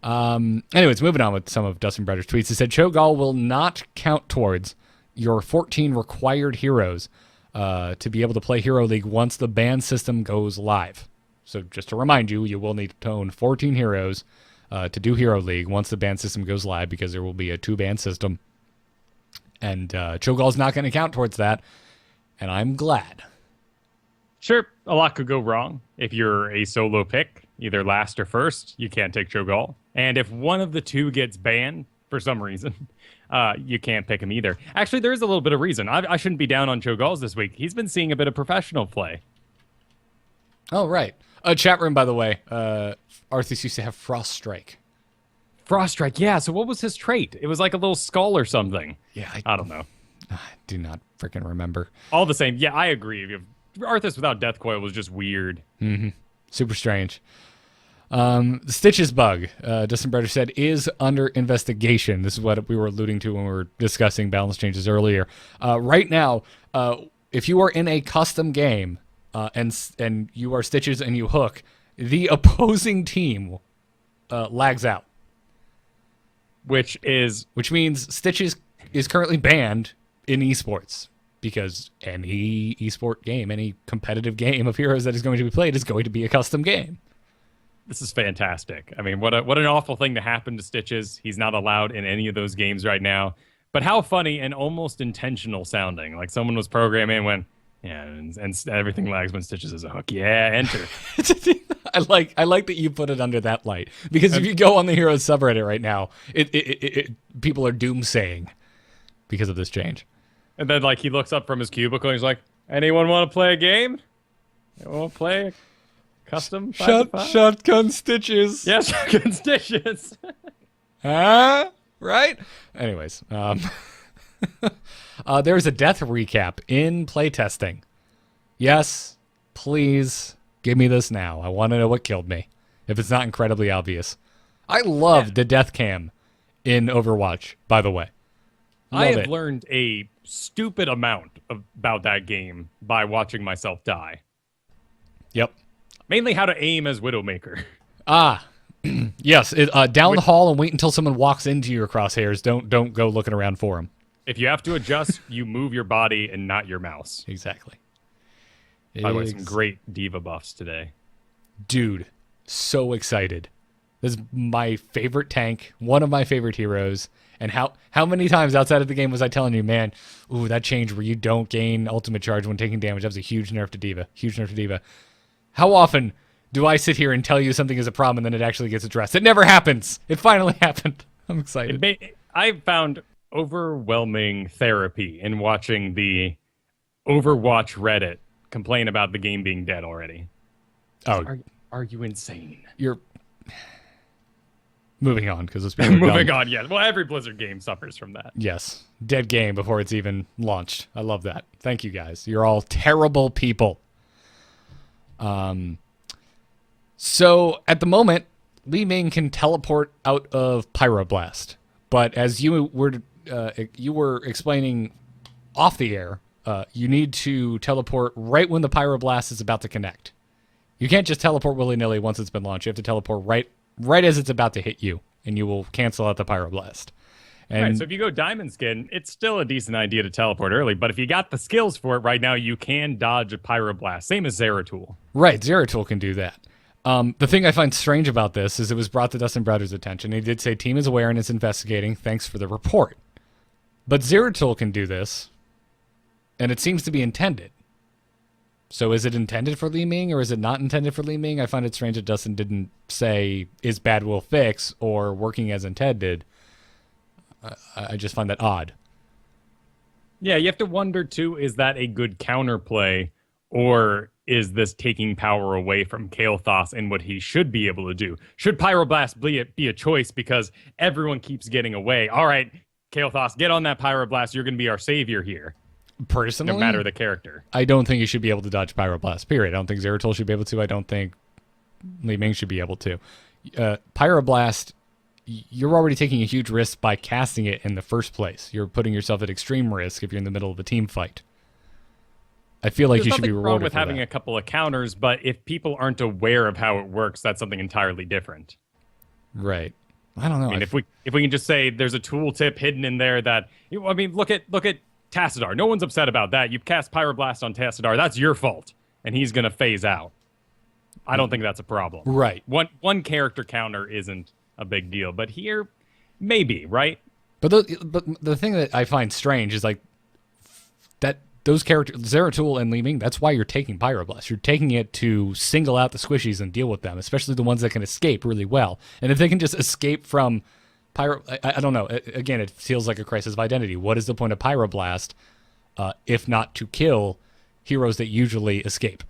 anyways, moving on with some of Dustin Brother's tweets. He said, Cho'Gall will not count towards your 14 required heroes to be able to play Hero League once the ban system goes live. So just to remind you, you will need to own 14 heroes to do Hero League once the ban system goes live, because there will be a 2-ban system. And Cho'Gall's not going to count towards that, and I'm glad. Sure, a lot could go wrong. If you're a solo pick, either last or first, you can't take Cho'Gall. And if one of the two gets banned for some reason, you can't pick him either. Actually, there is a little bit of reason. I shouldn't be down on Cho'Galls this week. He's been seeing a bit of professional play. Oh, right. Chat room, by the way. Arthas used to have Frost Strike. Frost Strike, yeah. So what was his trait? It was like a little skull or something. Yeah, I don't know. I do not freaking remember. All the same, yeah, I agree. Arthas without Death Coil was just weird. Super strange. The Stitches bug, Dustin Brother said, is under investigation. This is what we were alluding to when we were discussing balance changes earlier. Right now, if you are in a custom game and you are Stitches and you hook, the opposing team lags out. Which means Stitches is currently banned in esports. Because any esport game, any competitive game of heroes that is going to be played is going to be a custom game. This is fantastic. I mean, what an awful thing to happen to Stitches. He's not allowed in any of those games right now. But how funny and almost intentional sounding. Like someone was programming and went, yeah, and everything lags when Stitches is a hook. Yeah, enter. I like that you put it under that light. Because if you go on the Heroes subreddit right now, people are doomsaying because of this change. And then, like, he looks up from his cubicle and he's like, anyone want to play a game? Anyone want to play a custom 5v5? Shotgun Stitches. Yeah, shotgun Stitches. Huh? Right? Anyways, there's a death recap in playtesting. Yes, please give me this now. I want to know what killed me, if it's not incredibly obvious. I love the death cam in Overwatch, by the way. I have learned a stupid amount about that game by watching myself die. Yep. Mainly how to aim as Widowmaker. Yes. Down the hall and wait until someone walks into your crosshairs. Don't go looking around for them. If you have to adjust, you move your body and not your mouse. Exactly. By the way, some great diva buffs today. Dude, so excited. This is my favorite tank, one of my favorite heroes. And how many times outside of the game was I telling you, man, ooh, that change where you don't gain ultimate charge when taking damage, that was a huge nerf to Diva. Huge nerf to Diva. How often do I sit here and tell you something is a problem and then it actually gets addressed? It never happens. It finally happened. I'm excited. I found overwhelming therapy in watching the Overwatch Reddit complain about the game being dead already. Oh, are you insane? You're moving on because those people are moving dumb. on. Yeah. Well, every Blizzard game suffers from that. Yes, dead game before it's even launched. I love that. Thank you guys. You're all terrible people. So at the moment, Li-Ming can teleport out of Pyroblast, but as you were explaining off the air, you need to teleport right when the Pyroblast is about to connect. You can't just teleport willy-nilly once it's been launched. You have to teleport right as it's about to hit you, and you will cancel out the Pyroblast. And right, so if you go Diamond Skin, it's still a decent idea to teleport early, but if you got the skills for it right now, you can dodge a Pyroblast. Same as Zeratul. right, Zeratul can do that. The thing I find strange about this is it was brought to Dustin Browder's attention. He did say team is aware and is investigating. Thanks for the report. But Zeratul can do this, and it seems to be intended. So is it intended for Li-Ming or is it not intended for Li-Ming? I find it strange that Dustin didn't say is Bad Will Fix or working as intended. I just find that odd. Yeah, you have to wonder, too, is that a good counterplay, or is this taking power away from Kael'thas and what he should be able to do? Should Pyroblast be a choice because everyone keeps getting away? All right, Kael'thas, get on that Pyroblast. You're going to be our savior here. Personally, no matter the character. I don't think you should be able to dodge Pyroblast, period. I don't think Zeratul should be able to. I don't think Li-Ming should be able to. Pyroblast, you're already taking a huge risk by casting it in the first place. You're putting yourself at extreme risk if you're in the middle of a team fight. I feel like you should be rewarded wrong with for having that. a couple of counters, but if people aren't aware of how it works, that's something entirely different. Right. I don't know. I mean, if we can just say there's a tooltip hidden in there that, I mean, look at Tassadar. No one's upset about that. You cast Pyroblast on Tassadar. That's your fault, and he's going to phase out. I don't think that's a problem. Right. One character counter isn't a big deal, but here, maybe, right? But the thing that I find strange is like that those characters, Zeratul and Li-Ming, that's why you're taking Pyroblast. You're taking it to single out the squishies and deal with them, especially the ones that can escape really well. And if they can just escape from Pyro, I don't know. Again, it feels like a crisis of identity. What is the point of Pyroblast if not to kill heroes that usually escape?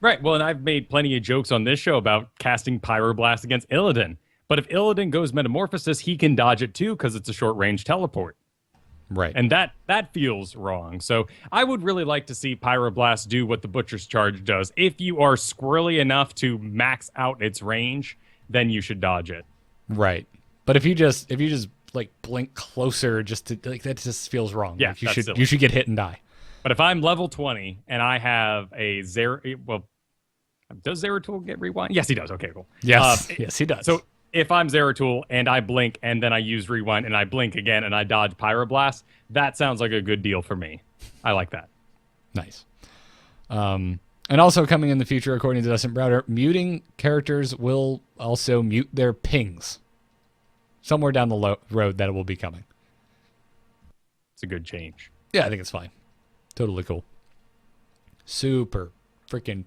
Right. Well, and I've made plenty of jokes on this show about casting Pyroblast against Illidan. But if Illidan goes Metamorphosis, he can dodge it too because it's a short-range teleport. Right. And that feels wrong. So I would really like to see Pyroblast do what the Butcher's Charge does. If you are squirrely enough to max out its range, then you should dodge it. Right. But if you just like blink closer, just to like that just feels wrong. Yeah, like that's silly. you should get hit and die. But if I'm level 20 and I have a does Zeratul get rewind? Yes, he does. Okay, cool. Yes, yes, he does. So if I'm Zeratul and I blink and then I use rewind and I blink again and I dodge Pyroblast, that sounds like a good deal for me. I like that. Nice. And also coming in the future, according to Dustin Browder, muting characters will also mute their pings. Somewhere down the road that it will be coming. It's a good change. Yeah, I think it's fine. Totally cool. Super freaking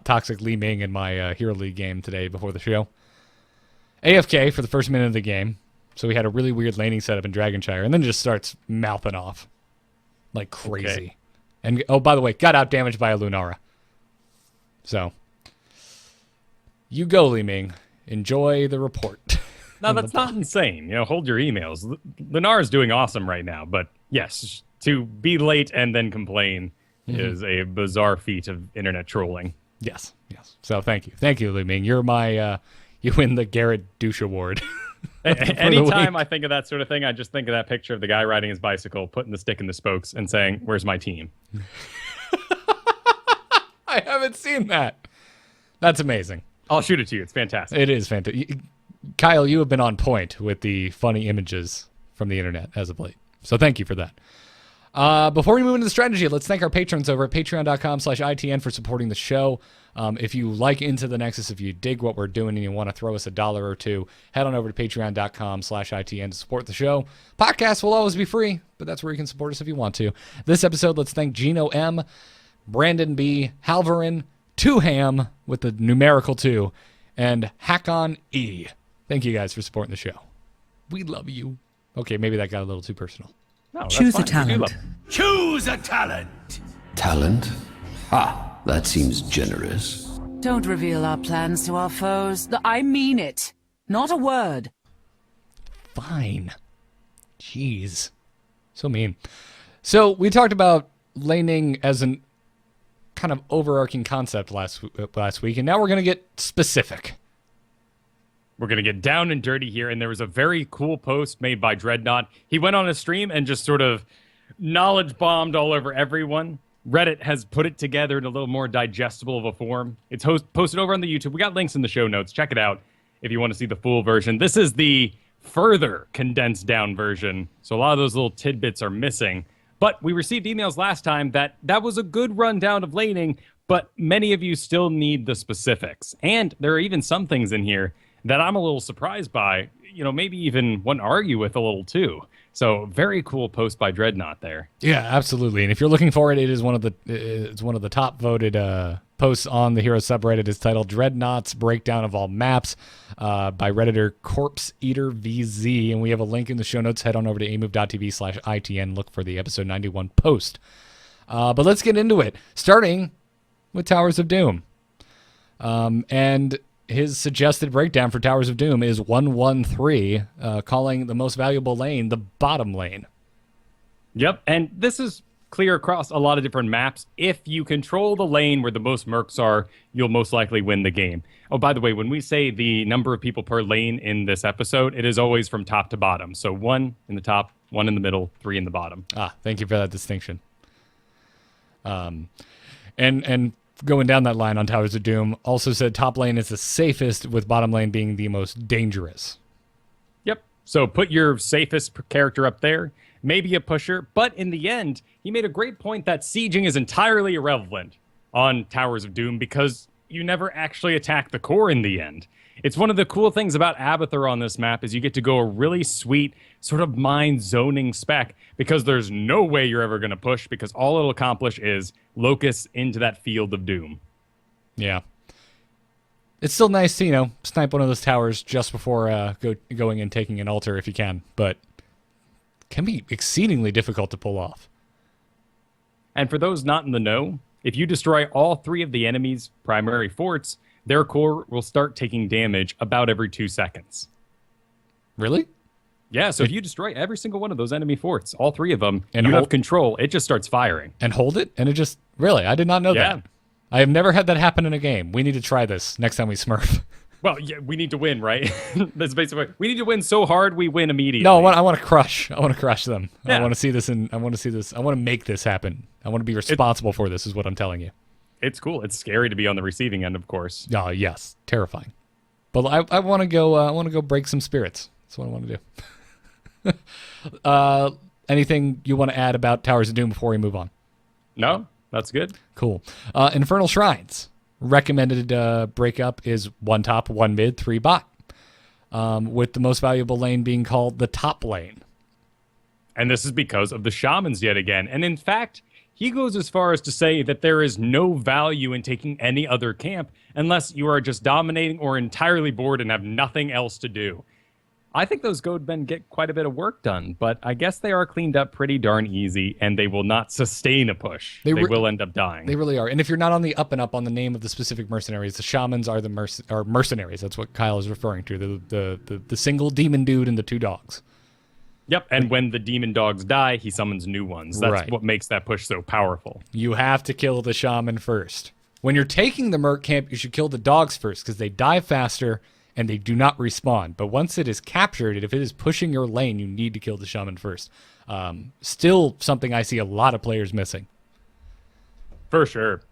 toxic Li-Ming in my Hero League game today before the show. AFK for the first minute of the game. So we had a really weird laning setup in Dragonshire, and then just starts mouthing off like crazy. Okay. And oh, by the way, got out damaged by a Lunara. So you go, Li-Ming. Enjoy the report. No, that's not insane. You know, hold your emails. Lunara's doing awesome right now, but yes, to be late and then complain is a bizarre feat of internet trolling. Yes. So thank you, Li-Ming. You're my you win the Garrett Douche Award. Anytime I think of that sort of thing, I just think of that picture of the guy riding his bicycle, putting the stick in the spokes, and saying, "Where's my team?" I haven't seen that. That's amazing. I'll shoot it to you. It's fantastic. It is fantastic. Kyle, you have been on point with the funny images from the internet as of late. So thank you for that. Before we move into the strategy, let's thank our patrons over at patreon.com/ITN for supporting the show. If you like Into the Nexus, if you dig what we're doing and you want to throw us $1 or $2, head on over to patreon.com/ITN to support the show. Podcasts will always be free, but that's where you can support us if you want to. This episode, let's thank Gino M, Brandon B, Halverin, 2Ham with the numerical 2, and Hackon E. Thank you guys for supporting the show. We love you. Okay, maybe that got a little too personal. No, that's Choose a fine. We do talent. love- Choose a talent. Talent? Ah, that seems generous. Don't reveal our plans to our foes. I mean it. Not a word. Fine. Jeez. So mean. So we talked about laning as an kind of overarching concept last week, and now we're going to get specific. We're going to get down and dirty here, and there was a very cool post made by Dreadnought. He went on a stream and just sort of knowledge bombed all over everyone. Reddit has put it together in a little more digestible of a form. It's posted over on the YouTube. We got links in the show notes. Check it out if you want to see the full version. This is the further condensed down version, so a lot of those little tidbits are missing. But we received emails last time that was a good rundown of laning, but many of you still need the specifics. And there are even some things in here that I'm a little surprised by, maybe even want to argue with a little too. So very cool post by Dreadnought there. Yeah, absolutely. And if you're looking for it, it's one of the top voted posts on the Hero subreddit. It's titled Dreadnought's Breakdown of All Maps by Redditor Corpse Eater VZ. And we have a link in the show notes. Head on over to amove.tv/ITN. Look for the episode 91 post. But let's get into it, starting with Towers of Doom. And his suggested breakdown for Towers of Doom is 113, calling the most valuable lane the bottom lane. Yep, and this is clear across a lot of different maps. If you control the lane where the most mercs are, you'll most likely win the game. Oh, by the way, when we say the number of people per lane in this episode, it is always from top to bottom. So 1 in the top, 1 in the middle, 3 in the bottom. Thank you for that distinction. And going down that line on Towers of Doom, also said top lane is the safest, with bottom lane being the most dangerous. Yep. So put your safest character up there, maybe a pusher, but in the end, he made a great point that sieging is entirely irrelevant on Towers of Doom because you never actually attack the core in the end. It's one of the cool things about Abathur on this map is you get to go a really sweet sort of mind zoning spec because there's no way you're ever going to push because all it'll accomplish is locus into that field of doom. Yeah. It's still nice to, snipe one of those towers just before going and taking an altar if you can, but can be exceedingly difficult to pull off. And for those not in the know, if you destroy all 3 of the enemy's primary forts, their core will start taking damage about every 2 seconds. Really? Yeah, so if you destroy every single one of those enemy forts, all 3 of them, and you hold have control, it just starts firing. And hold it? And it just... Really? I did not know that. I have never had that happen in a game. We need to try this next time we smurf. Well, yeah, we need to win, right? That's basically... We need to win so hard we win immediately. No, I want to crush. I want to crush them. Yeah. I want to see this, and I want to make this happen. I want to be responsible for this, is what I'm telling you. It's cool. It's scary to be on the receiving end, of course. Oh, yes. Terrifying. But I want to go. I want to go break some spirits. That's what I want to do. Anything you want to add about Towers of Doom before we move on? No, that's good. Cool. Infernal Shrines. Recommended breakup is 1 top, 1 mid, 3 bot. With the most valuable lane being called the top lane. And this is because of the shamans yet again. And in fact, he goes as far as to say that there is no value in taking any other camp unless you are just dominating or entirely bored and have nothing else to do. I think those Goadmen get quite a bit of work done, but I guess they are cleaned up pretty darn easy, and they will not sustain a push. They will end up dying. They really are. And if you're not on the up and up on the name of the specific mercenaries, the shamans are the mercenaries. That's what Kyle is referring to. The single demon dude and the 2 dogs. Yep, and when the demon dogs die, he summons new ones. That's right. What makes that push so powerful. You have to kill the shaman first. When you're taking the merc camp, you should kill the dogs first because they die faster and they do not respawn. But once it is captured, if it is pushing your lane, you need to kill the shaman first. Still something I see a lot of players missing. For sure.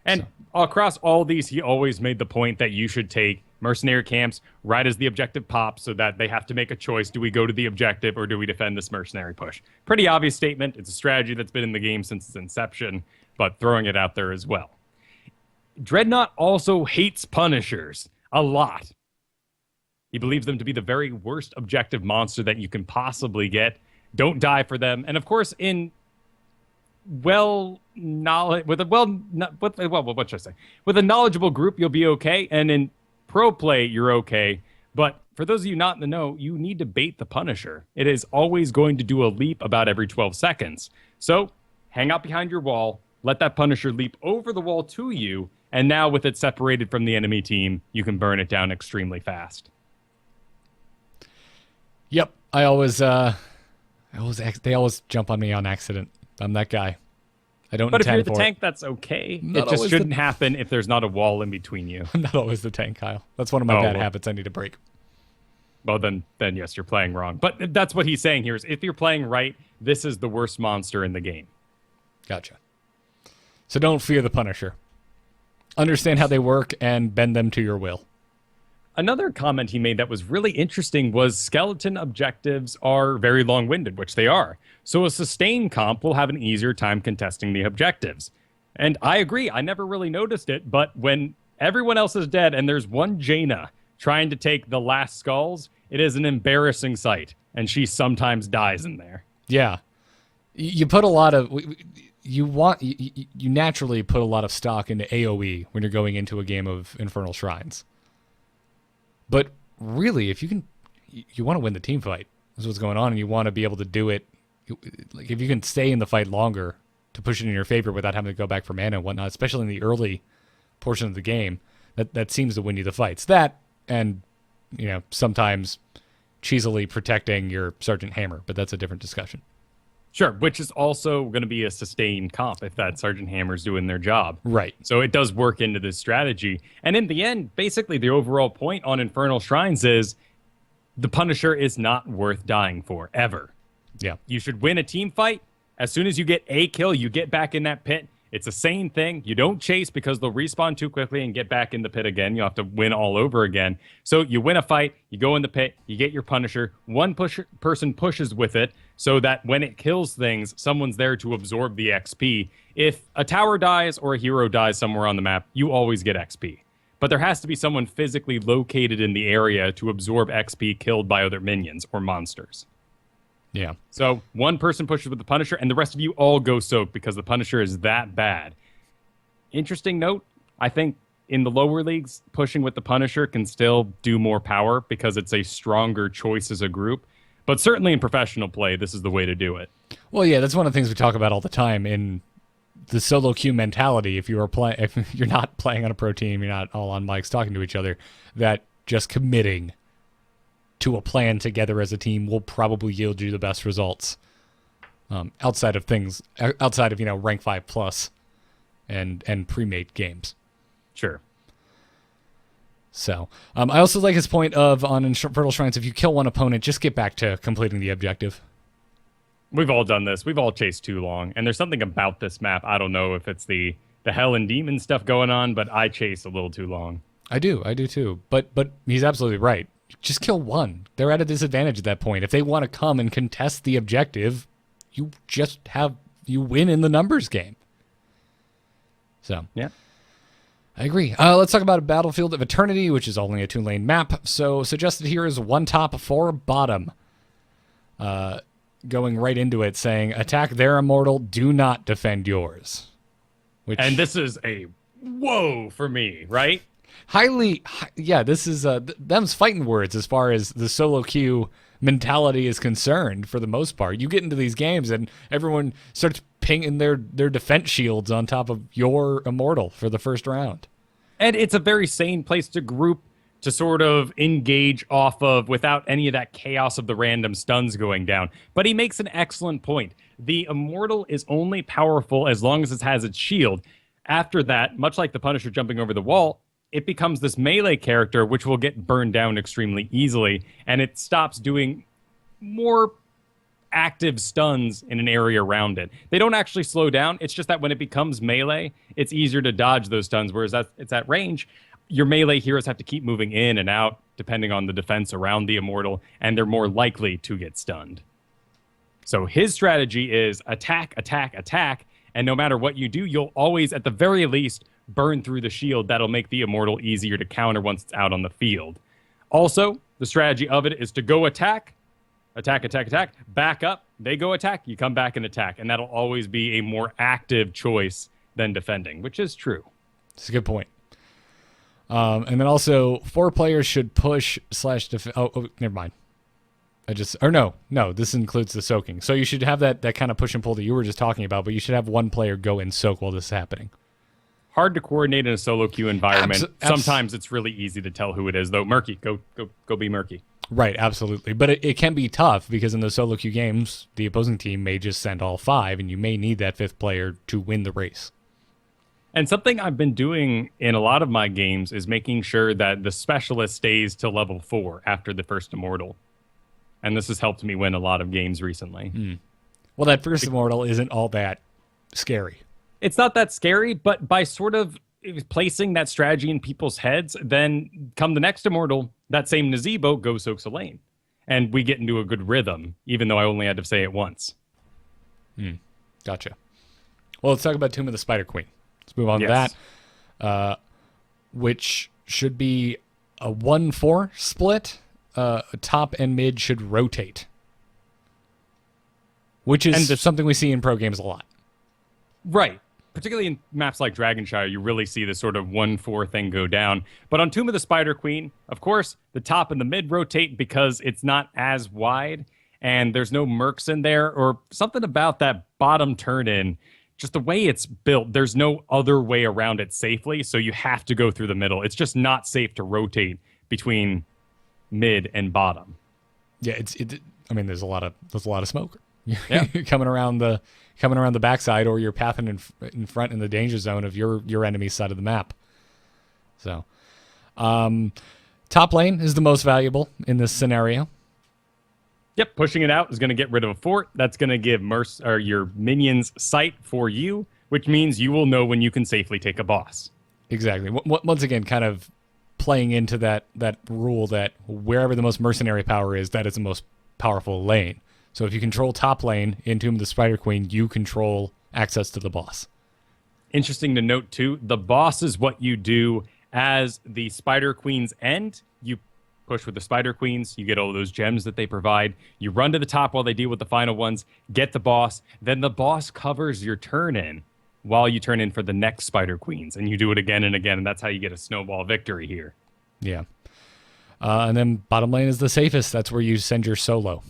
And across all these, he always made the point that you should take mercenary camps right as the objective pops so that they have to make a choice. Do we go to the objective or do we defend this mercenary push? Pretty obvious statement. It's a strategy that's been in the game since its inception, but throwing it out there as well. Dreadnought also hates Punishers a lot. He believes them to be the very worst objective monster that you can possibly get. Don't die for them. And of course, in with a knowledgeable group, you'll be okay. And in pro play, you're okay. But for those of you not in the know, you need to bait the Punisher. It is always going to do a leap about every 12 seconds. So hang out behind your wall, let that Punisher leap over the wall to you, and now with it separated from the enemy team, you can burn it down extremely fast. Yep, they always jump on me on accident. I'm that guy. I don't But if you're intend the for it. tank, that's okay. Not It just always shouldn't happen if there's not a wall in between you. I'm not always the tank, Kyle. That's one of my Oh, bad well. habits I need to break. Well, then yes, you're playing wrong. But that's what he's saying here is if you're playing right, this is the worst monster in the game. Gotcha. So don't fear the Punisher. Understand how they work and bend them to your will. Another comment he made that was really interesting was skeleton objectives are very long-winded, which they are. So a sustained comp will have an easier time contesting the objectives. And I agree, I never really noticed it, but when everyone else is dead and there's one Jaina trying to take the last skulls, it is an embarrassing sight, and she sometimes dies in there. Yeah. You put a lot of... You naturally put a lot of stock into AoE when you're going into a game of Infernal Shrines. But really, if you can... You want to win the team fight. That's what's going on, and you want to be able to do it... Like, if you can stay in the fight longer to push it in your favor without having to go back for mana and whatnot, especially in the early portion of the game, that seems to win you the fights. That, and, sometimes cheesily protecting your Sergeant Hammer, but that's a different discussion. Sure, which is also going to be a sustained comp if that Sergeant Hammer's doing their job. Right. So it does work into this strategy. And in the end, basically the overall point on Infernal Shrines is the Punisher is not worth dying for, ever. Yeah. You should win a team fight. As soon as you get a kill, you get back in that pit. It's a sane thing. You don't chase because they'll respawn too quickly and get back in the pit again. You have to win all over again. So you win a fight, you go in the pit, you get your Punisher. One person pushes with it so that when it kills things, someone's there to absorb the XP. If a tower dies or a hero dies somewhere on the map, you always get XP. But there has to be someone physically located in the area to absorb XP killed by other minions or monsters. Yeah. So one person pushes with the Punisher, and the rest of you all go soak because the Punisher is that bad. Interesting note, I think in the lower leagues, pushing with the Punisher can still do more power because it's a stronger choice as a group. But certainly in professional play, this is the way to do it. Well, yeah, that's one of the things we talk about all the time in the solo queue mentality. If you're not playing on a pro team, you're not all on mics talking to each other, that just committing to a plan together as a team will probably yield you the best results. Outside of rank 5 plus and pre-made games. Sure. So I also like his point of on Infernal Shrines, if you kill one opponent, just get back to completing the objective. We've all done this. We've all chased too long. And there's something about this map. I don't know if it's the Hell and Demon stuff going on, but I chase a little too long. I do too. But he's absolutely right. Just kill one. They're at a disadvantage at that point. If they want to come and contest the objective, you win in the numbers game. So yeah, I agree. Let's talk about Battlefield of Eternity, which is only a 2-lane map. So suggested here is 1 top, 4 bottom. Going right into it, saying attack their immortal, do not defend yours. And this is a whoa for me, right? This is them's fighting words as far as the solo queue mentality is concerned for the most part. You get into these games and everyone starts pinging their defense shields on top of your immortal for the first round. And it's a very sane place to group to sort of engage off of without any of that chaos of the random stuns going down. But he makes an excellent point. The immortal is only powerful as long as it has its shield. After that, much like the Punisher jumping over the wall, it becomes this melee character which will get burned down extremely easily, and it stops doing more active stuns in an area around it. They don't actually slow down. It's just that when it becomes melee, it's easier to dodge those stuns, whereas it's at range. Your melee heroes have to keep moving in and out depending on the defense around the immortal, and they're more likely to get stunned. So his strategy is attack, attack, attack, and no matter what you do, you'll always, at the very least, burn through the shield. That'll make the immortal easier to counter once it's out on the field. Also, the strategy of it is to go attack, attack, attack, attack, back up, they go attack, you come back and attack, and that'll always be a more active choice than defending, which is true. It's a good point. And then also, 4 players should push / defend. Oh, never mind. No, this includes the soaking. So you should have that kind of push and pull that you were just talking about, but you should have 1 player go and soak while this is happening. Hard to coordinate in a solo queue environment. Sometimes it's really easy to tell who it is, though. Murky, go be Murky. Right, absolutely. But it can be tough because in the solo queue games, the opposing team may just send all 5, and you may need that 5th player to win the race. And something I've been doing in a lot of my games is making sure that the specialist stays to level 4 after the first immortal. And this has helped me win a lot of games recently. Well, that first immortal isn't all that scary. It's not that scary, but by sort of placing that strategy in people's heads, then come the next immortal, that same Nazebo goes soaks a lane. And we get into a good rhythm, even though I only had to say it once. Gotcha. Well, let's talk about Tomb of the Spider Queen. Let's move on to that, which should be a 1-4 split. Top and mid should rotate, which is something we see in pro games a lot. Right. Particularly in maps like Dragonshire, you really see this sort of 1-4 thing go down. But on Tomb of the Spider Queen, of course, the top and the mid rotate because it's not as wide and there's no mercs in there, or something about that bottom turn-in. Just the way it's built, there's no other way around it safely, so you have to go through the middle. It's just not safe to rotate between mid and bottom. Yeah, I mean, there's a lot of smoke. Yeah. You're coming around the backside, or you're pathing in front in the danger zone of your enemy's side of the map. So, top lane is the most valuable in this scenario. Yep, pushing it out is going to get rid of a fort. That's going to give your minions sight for you, which means you will know when you can safely take a boss. Exactly. Once again, kind of playing into that rule that wherever the most mercenary power is, that is the most powerful lane. So if you control top lane in Tomb of the Spider Queen, you control access to the boss. Interesting to note, too, the boss is what you do as the Spider Queens end. You push with the Spider Queens, you get all those gems that they provide, you run to the top while they deal with the final ones, get the boss, then the boss covers your turn in while you turn in for the next Spider Queens, and you do it again and again, and that's how you get a snowball victory here. Yeah. And then bottom lane is the safest. That's where you send your solo.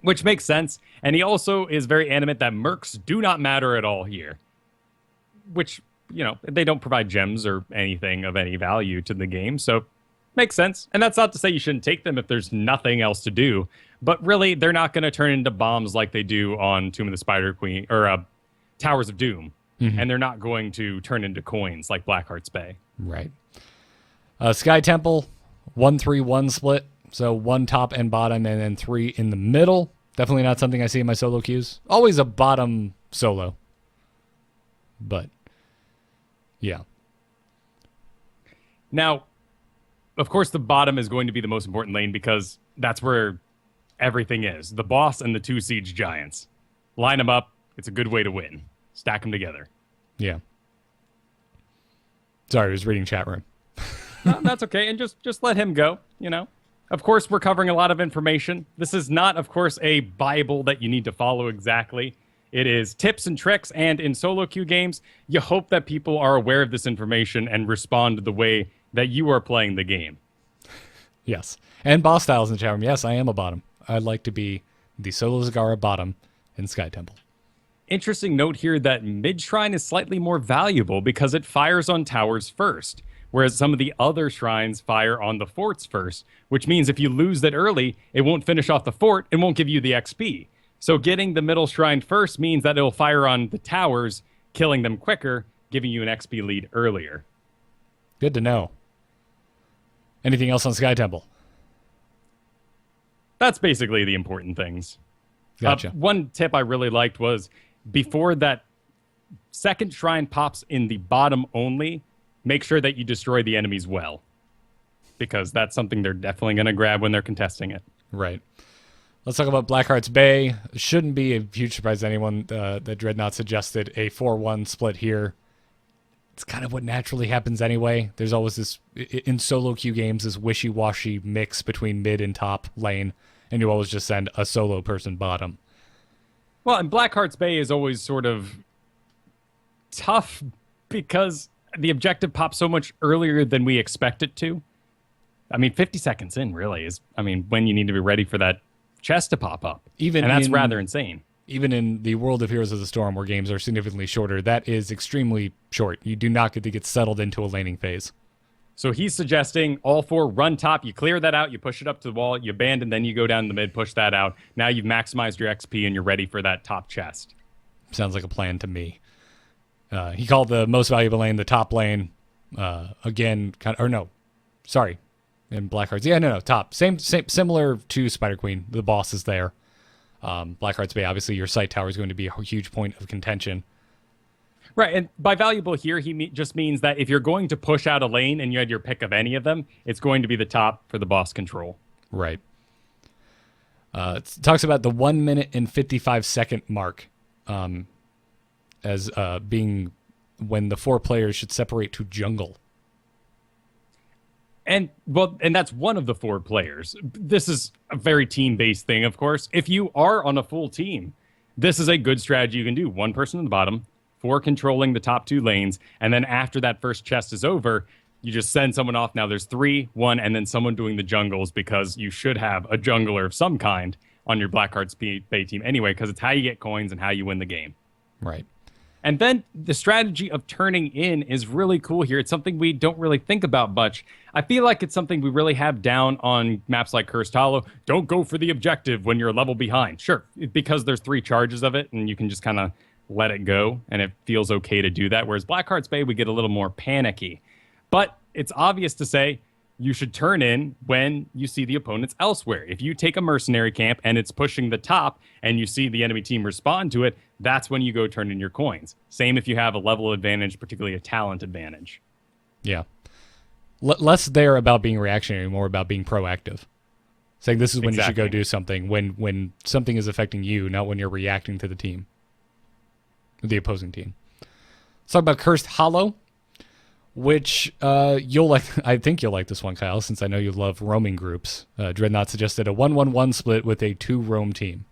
Which makes sense, and he also is very adamant that mercs do not matter at all here. Which, they don't provide gems or anything of any value to the game, so makes sense. And that's not to say you shouldn't take them if there's nothing else to do. But really, they're not going to turn into bombs like they do on Tomb of the Spider Queen or Towers of Doom. Mm-hmm. And they're not going to turn into coins like Blackheart's Bay. Right. Sky Temple, 1-3-1 split. So 1 top and bottom and then 3 in the middle. Definitely not something I see in my solo queues. Always a bottom solo. But, yeah. Now, of course, the bottom is going to be the most important lane because that's where everything is. The boss and the 2 siege giants. Line them up. It's a good way to win. Stack them together. Yeah. Sorry, I was reading chat room. No, that's okay. And just let him go, Of course, we're covering a lot of information. This is not, of course, a Bible that you need to follow exactly. It is tips and tricks, and in solo queue games, you hope that people are aware of this information and respond the way that you are playing the game. Yes. And boss styles in the chat room. Yes, I am a bottom. I'd like to be the Solo Zagara bottom in Sky Temple. Interesting note here that Mid Shrine is slightly more valuable because it fires on towers first, whereas some of the other shrines fire on the forts first, which means if you lose that early, it won't finish off the fort and won't give you the XP. So getting the middle shrine first means that it'll fire on the towers, killing them quicker, giving you an XP lead earlier. Good to know. Anything else on Sky Temple? That's basically the important things. Gotcha. One tip I really liked was before that second shrine pops in the bottom only, make sure that you destroy the enemy's well. Because that's something they're definitely going to grab when they're contesting it. Right. Let's talk about Blackheart's Bay. It shouldn't be a huge surprise to anyone that Dreadnought suggested a 4-1 split here. It's kind of what naturally happens anyway. There's always this, in solo queue games, this wishy-washy mix between mid and top lane, and you always just send a solo person bottom. Well, and Blackheart's Bay is always sort of tough because the objective pops so much earlier than we expect it to. 50 seconds in really is, when you need to be ready for that chest to pop up. And that's rather insane. Even in the world of Heroes of the Storm, where games are significantly shorter, that is extremely short. You do not get to get settled into a laning phase. So he's suggesting all 4 run top. You clear that out. You push it up to the wall. You abandon. Then you go down the mid, push that out. Now you've maximized your XP and you're ready for that top chest. Sounds like a plan to me. He called the most valuable lane the top lane. Again, sorry. In Blackheart's. Yeah, no, top. Same, similar to Spider Queen. The boss is there. Blackheart's Bay, obviously, your sight tower is going to be a huge point of contention. Right, and by valuable here, he just means that if you're going to push out a lane and you had your pick of any of them, it's going to be the top for the boss control. Right. It talks about the 1 minute and 55-second mark as being when the 4 players should separate to jungle. And that's one of the 4 players. This is a very team-based thing, of course. If you are on a full team, this is a good strategy you can do. 1 person in the bottom, 4 controlling the top 2 lanes, and then after that first chest is over, you just send someone off. Now there's 3, 1, and then someone doing the jungles, because you should have a jungler of some kind on your Blackheart's Bay team anyway, because it's how you get coins and how you win the game. Right. And then the strategy of turning in is really cool here. It's something we don't really think about much. I feel like it's something we really have down on maps like Cursed Hollow. Don't go for the objective when you're a level behind. Sure, because there's 3 charges of it, and you can just kind of let it go, and it feels okay to do that. Whereas Blackheart's Bay, we get a little more panicky. But it's obvious to say you should turn in when you see the opponents elsewhere. If you take a mercenary camp and it's pushing the top and you see the enemy team respond to it, that's when you go turn in your coins. Same if you have a level advantage, particularly a talent advantage. Yeah. Less there about being reactionary, more about being proactive. Saying this is when you should go do something, when something is affecting you, not when you're reacting to the team. The opposing team. Let's talk about Cursed Hollow, which you'll like. I think you'll like this one, Kyle, since I know you love roaming groups. Dreadnought suggested a 1-1-1 split with a 2 roam team.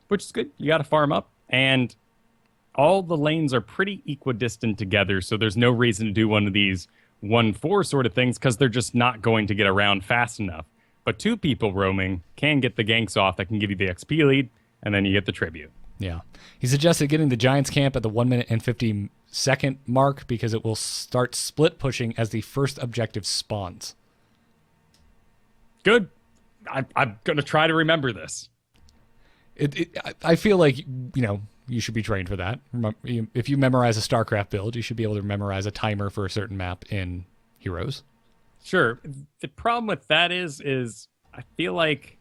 Which is good. You got to farm up, and all the lanes are pretty equidistant together, so there's no reason to do one of these 1-4 sort of things, because they're just not going to get around fast enough. But 2 people roaming can get the ganks off that can give you the XP lead, and then you get the tribute. Yeah. He suggested getting the Giants camp at the 1 minute and 50-second mark because it will start split pushing as the first objective spawns. Good. I'm going to try to remember this. I feel like, you should be trained for that. If you memorize a StarCraft build, you should be able to memorize a timer for a certain map in Heroes. Sure. The problem with that is I feel like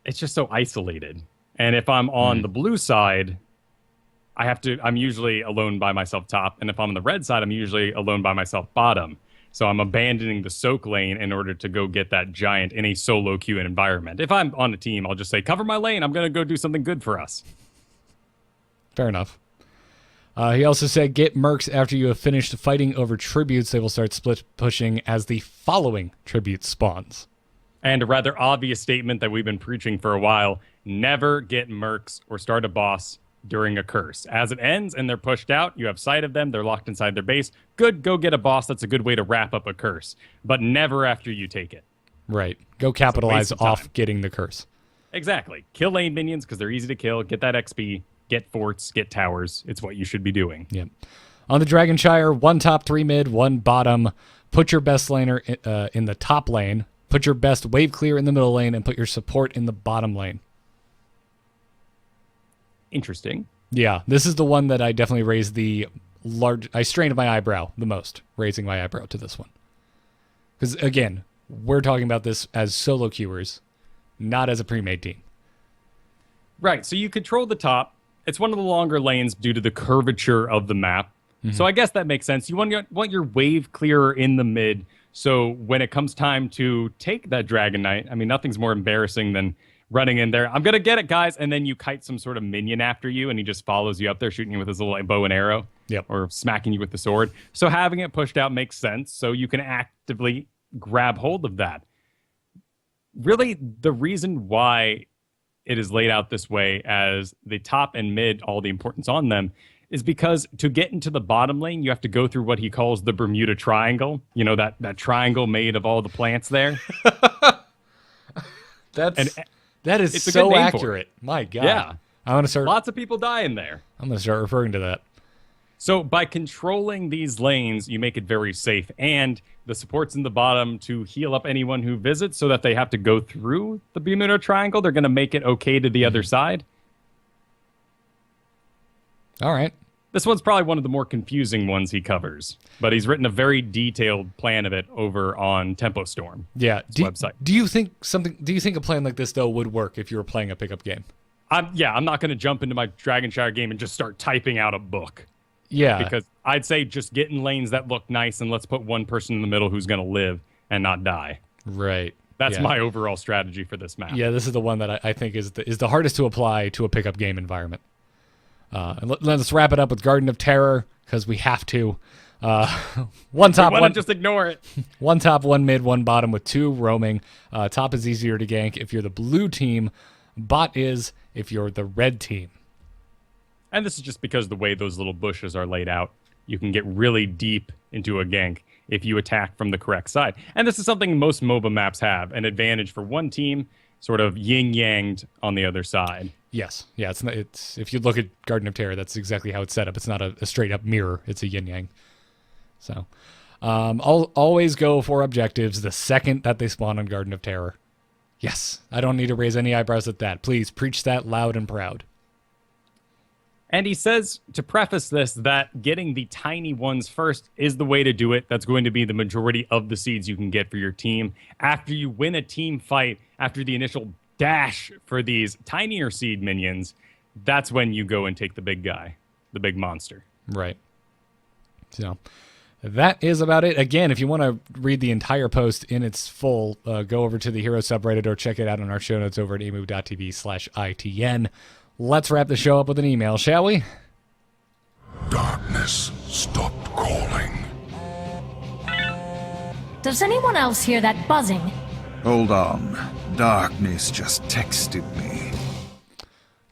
it's just so isolated. And if I'm on the blue side, I'm usually alone by myself top. And if I'm on the red side, I'm usually alone by myself bottom. So I'm abandoning the soak lane in order to go get that giant in a solo queue environment. If I'm on a team, I'll just say, cover my lane. I'm going to go do something good for us. Fair enough. He also said, get mercs after you have finished fighting over tributes. They will start split pushing as the following tribute spawns. And a rather obvious statement that we've been preaching for a while, never get mercs or start a boss during a curse. As it ends and they're pushed out, you have sight of them, they're locked inside their base. Good, go get a boss. That's a good way to wrap up a curse. But never after you take it. Right. Go capitalize off getting the curse. Exactly. Kill lane minions because they're easy to kill. Get that XP. Get forts. Get towers. It's what you should be doing. Yep. On the Dragonshire, 1 top, 3 mid, 1 bottom. Put your best laner in the top lane. Put your best wave clear in the middle lane, and put your support in the bottom lane. Interesting. Yeah, this is the one that I definitely raised I strained my eyebrow the most, raising my eyebrow to this one. Because, again, we're talking about this as solo queuers, not as a pre-made team. Right, so you control the top. It's one of the longer lanes due to the curvature of the map. So I guess that makes sense. You want your wave clearer in the mid, so when it comes time to take that Dragon Knight, I mean, nothing's more embarrassing than running in there. I'm going to get it, guys. And then you kite some sort of minion after you, and he just follows you up there, shooting you with his little bow and arrow. Yep. Or smacking you with the sword. So having it pushed out makes sense, so you can actively grab hold of that. Really, the reason why it is laid out this way as the top and mid, all the importance on them, is because to get into the bottom lane, you have to go through what he calls the Bermuda Triangle. You know, that triangle made of all the plants there. That is so accurate. My God. Yeah. I want to start. Lots of people die in there. I'm going to start referring to that. So by controlling these lanes, you make it very safe, and the supports in the bottom to heal up anyone who visits so that they have to go through the Bermuda Triangle. They're going to make it okay to the other side. All right. This one's probably one of the more confusing ones he covers, but he's written a very detailed plan of it over on Tempo Storm. Yeah. Website. Do you think a plan like this though would work if you were playing a pickup game? I'm not going to jump into my Dragon Shower game and just start typing out a book. Yeah. Because I'd say just get in lanes that look nice and let's put one person in the middle who's going to live and not die. Right. That's yeah. my overall strategy for this map. Yeah, this is the one that I think is the hardest to apply to a pickup game environment. And let's wrap it up with Garden of Terror because we have to. One top, one just ignore it. One top, one mid, one bottom with 2 roaming. Top is easier to gank if you're the blue team. Bot is if you're the red team. And this is just because the way those little bushes are laid out, you can get really deep into a gank if you attack from the correct side. And this is something most MOBA maps have, an advantage for one team, sort of yin-yanged on the other side. Yes. Yeah, it's if you look at Garden of Terror, that's exactly how it's set up. It's not a straight-up mirror. It's a yin-yang. So, I'll always go for objectives the second that they spawn on Garden of Terror. Yes. I don't need to raise any eyebrows at that. Please, preach that loud and proud. And he says, to preface this, that getting the tiny ones first is the way to do it. That's going to be the majority of the seeds you can get for your team. After you win a team fight, after the initial dash for these tinier seed minions, that's when you go and take the big guy, the big monster. Right. So that is about it. Again, if you want to read the entire post in its full, go over to the Hero subreddit or check it out on our show notes over at emu.tv/ITN. Let's wrap the show up with an email, shall we? Darkness stopped calling. Does anyone else hear that buzzing? Hold on. Darkness just texted me.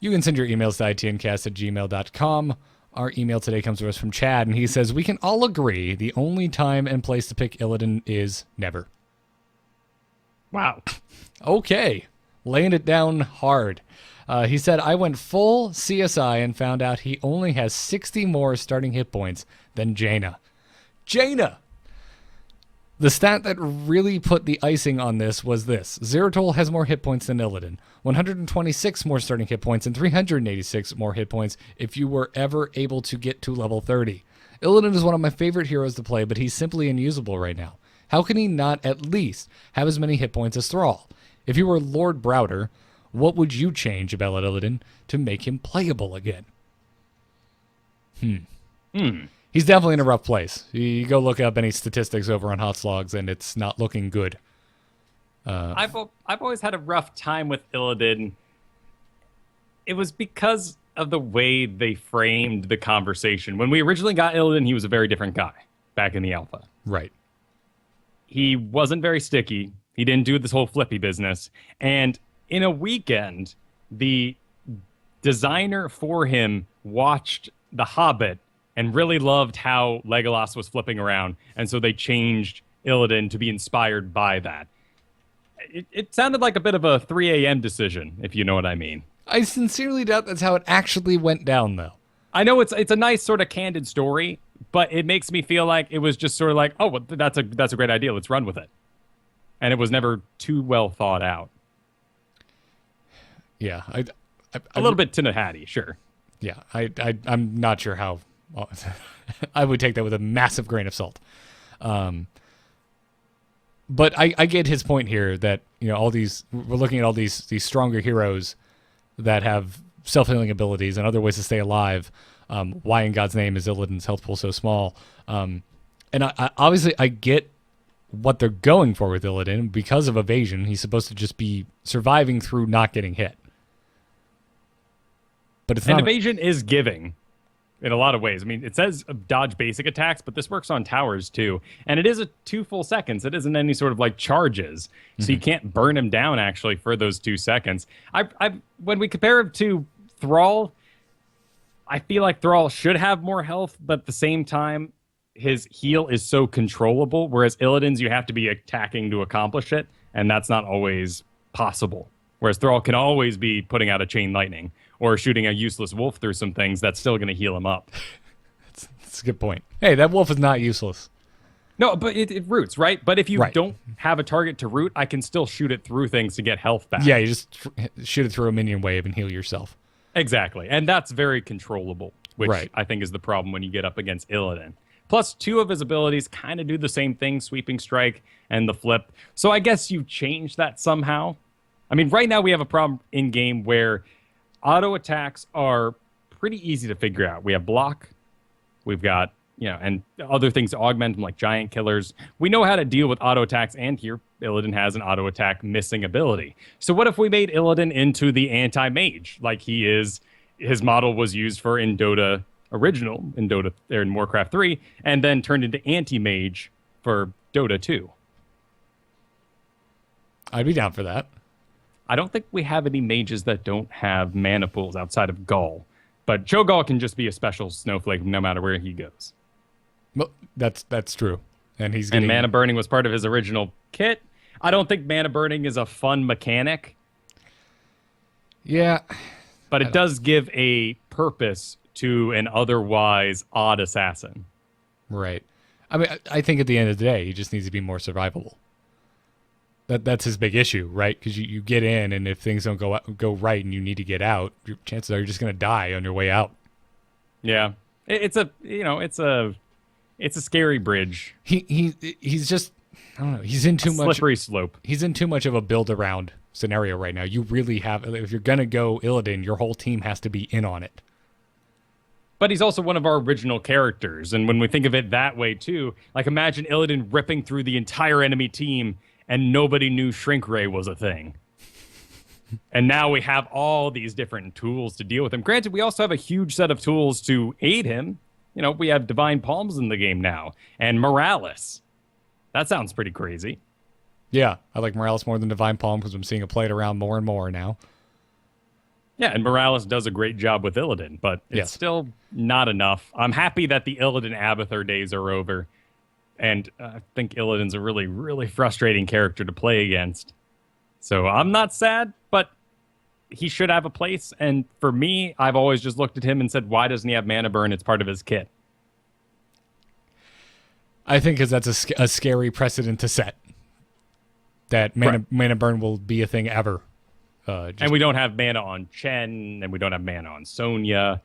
You can send your emails to itncast@gmail.com. Our email today comes to us from Chad, and he says, we can all agree the only time and place to pick Illidan is never. Wow. Okay. Laying it down hard. He said, I went full CSI and found out he only has 60 more starting hit points than Jaina. Jaina! The stat that really put the icing on this was this. Zeratul has more hit points than Illidan. 126 more starting hit points and 386 more hit points if you were ever able to get to level 30. Illidan is one of my favorite heroes to play, but he's simply unusable right now. How can he not at least have as many hit points as Thrall? If you were Lord Browder, what would you change about Illidan to make him playable again? He's definitely in a rough place. You go look up any statistics over on Hotslogs, and it's not looking good. I've always had a rough time with Illidan. It was because of the way they framed the conversation. When we originally got Illidan, he was a very different guy back in the alpha. Right. He wasn't very sticky. He didn't do this whole flippy business. And in a weekend, the designer for him watched The Hobbit and really loved how Legolas was flipping around. And so they changed Illidan to be inspired by that. It sounded like a bit of a 3 a.m. decision, if you know what I mean. I sincerely doubt that's how it actually went down, though. I know it's a nice sort of candid story, but it makes me feel like it was just sort of like, oh, well, that's a great idea. Let's run with it. And it was never too well thought out. Yeah, a little bit Tinahati, sure. Yeah, I'm not sure how. I would take that with a massive grain of salt. But I get his point here that, you know, we're looking at all these stronger heroes that have self-healing abilities and other ways to stay alive. Why in God's name is Illidan's health pool so small? And I obviously I get what they're going for with Illidan because of evasion. He's supposed to just be surviving through not getting hit. But it's not. And evasion is giving in a lot of ways. I mean, it says dodge basic attacks, but this works on towers too. And it is 2 full seconds. It isn't any sort of like charges. So you can't burn him down actually for those 2 seconds. When we compare him to Thrall, I feel like Thrall should have more health, but at the same time, his heal is so controllable, whereas Illidan's you have to be attacking to accomplish it, and that's not always possible. Whereas Thrall can always be putting out a chain lightning or shooting a useless wolf through some things that's still going to heal him up. That's a good point. Hey, that wolf is not useless. No, but it roots, right? But if you Right. don't have a target to root, I can still shoot it through things to get health back. Yeah, you just shoot it through a minion wave and heal yourself. Exactly. And that's very controllable, which Right. I think is the problem when you get up against Illidan. Plus, 2 of his abilities kind of do the same thing, Sweeping Strike and the Flip. So I guess you change that somehow. I mean, right now we have a problem in-game where auto attacks are pretty easy to figure out. We have block, we've got, and other things to augment them like giant killers. We know how to deal with auto attacks, and here Illidan has an auto attack missing ability. So what if we made Illidan into the anti-mage like he is? His model was used for in Dota original, in Warcraft 3, and then turned into anti-mage for Dota 2. I'd be down for that. I don't think we have any mages that don't have mana pools outside of Gaul. But Cho'Gall can just be a special snowflake no matter where he goes. Well, that's true. And he's getting... And mana burning was part of his original kit. I don't think mana burning is a fun mechanic. Yeah. But it does give a purpose to an otherwise odd assassin. Right. I mean, I think at the end of the day, he just needs to be more survivable. That's his big issue, right? Because you get in, and if things don't go right and you need to get out, your chances are you're just going to die on your way out. Yeah. It's a scary bridge. He's just, I don't know, he's in too much slippery slope. He's in too much of a build around scenario right now. You really have, if you're going to go Illidan, your whole team has to be in on it. But he's also one of our original characters, and when we think of it that way too, like imagine Illidan ripping through the entire enemy team and nobody knew Shrink Ray was a thing. And now we have all these different tools to deal with him. Granted, we also have a huge set of tools to aid him. We have Divine Palms in the game now, and Morales. That sounds pretty crazy. Yeah, I like Morales more than Divine Palm because I'm seeing it played around more and more now. Yeah, and Morales does a great job with Illidan, but it's still not enough. I'm happy that the Illidan Abathur days are over, and I think Illidan's a really, really frustrating character to play against. So I'm not sad, but he should have a place, and for me, I've always just looked at him and said, why doesn't he have mana burn? It's part of his kit. I think because that's a scary precedent to set. That mana burn will be a thing ever. And we don't have mana on Chen, and we don't have mana on Sonya.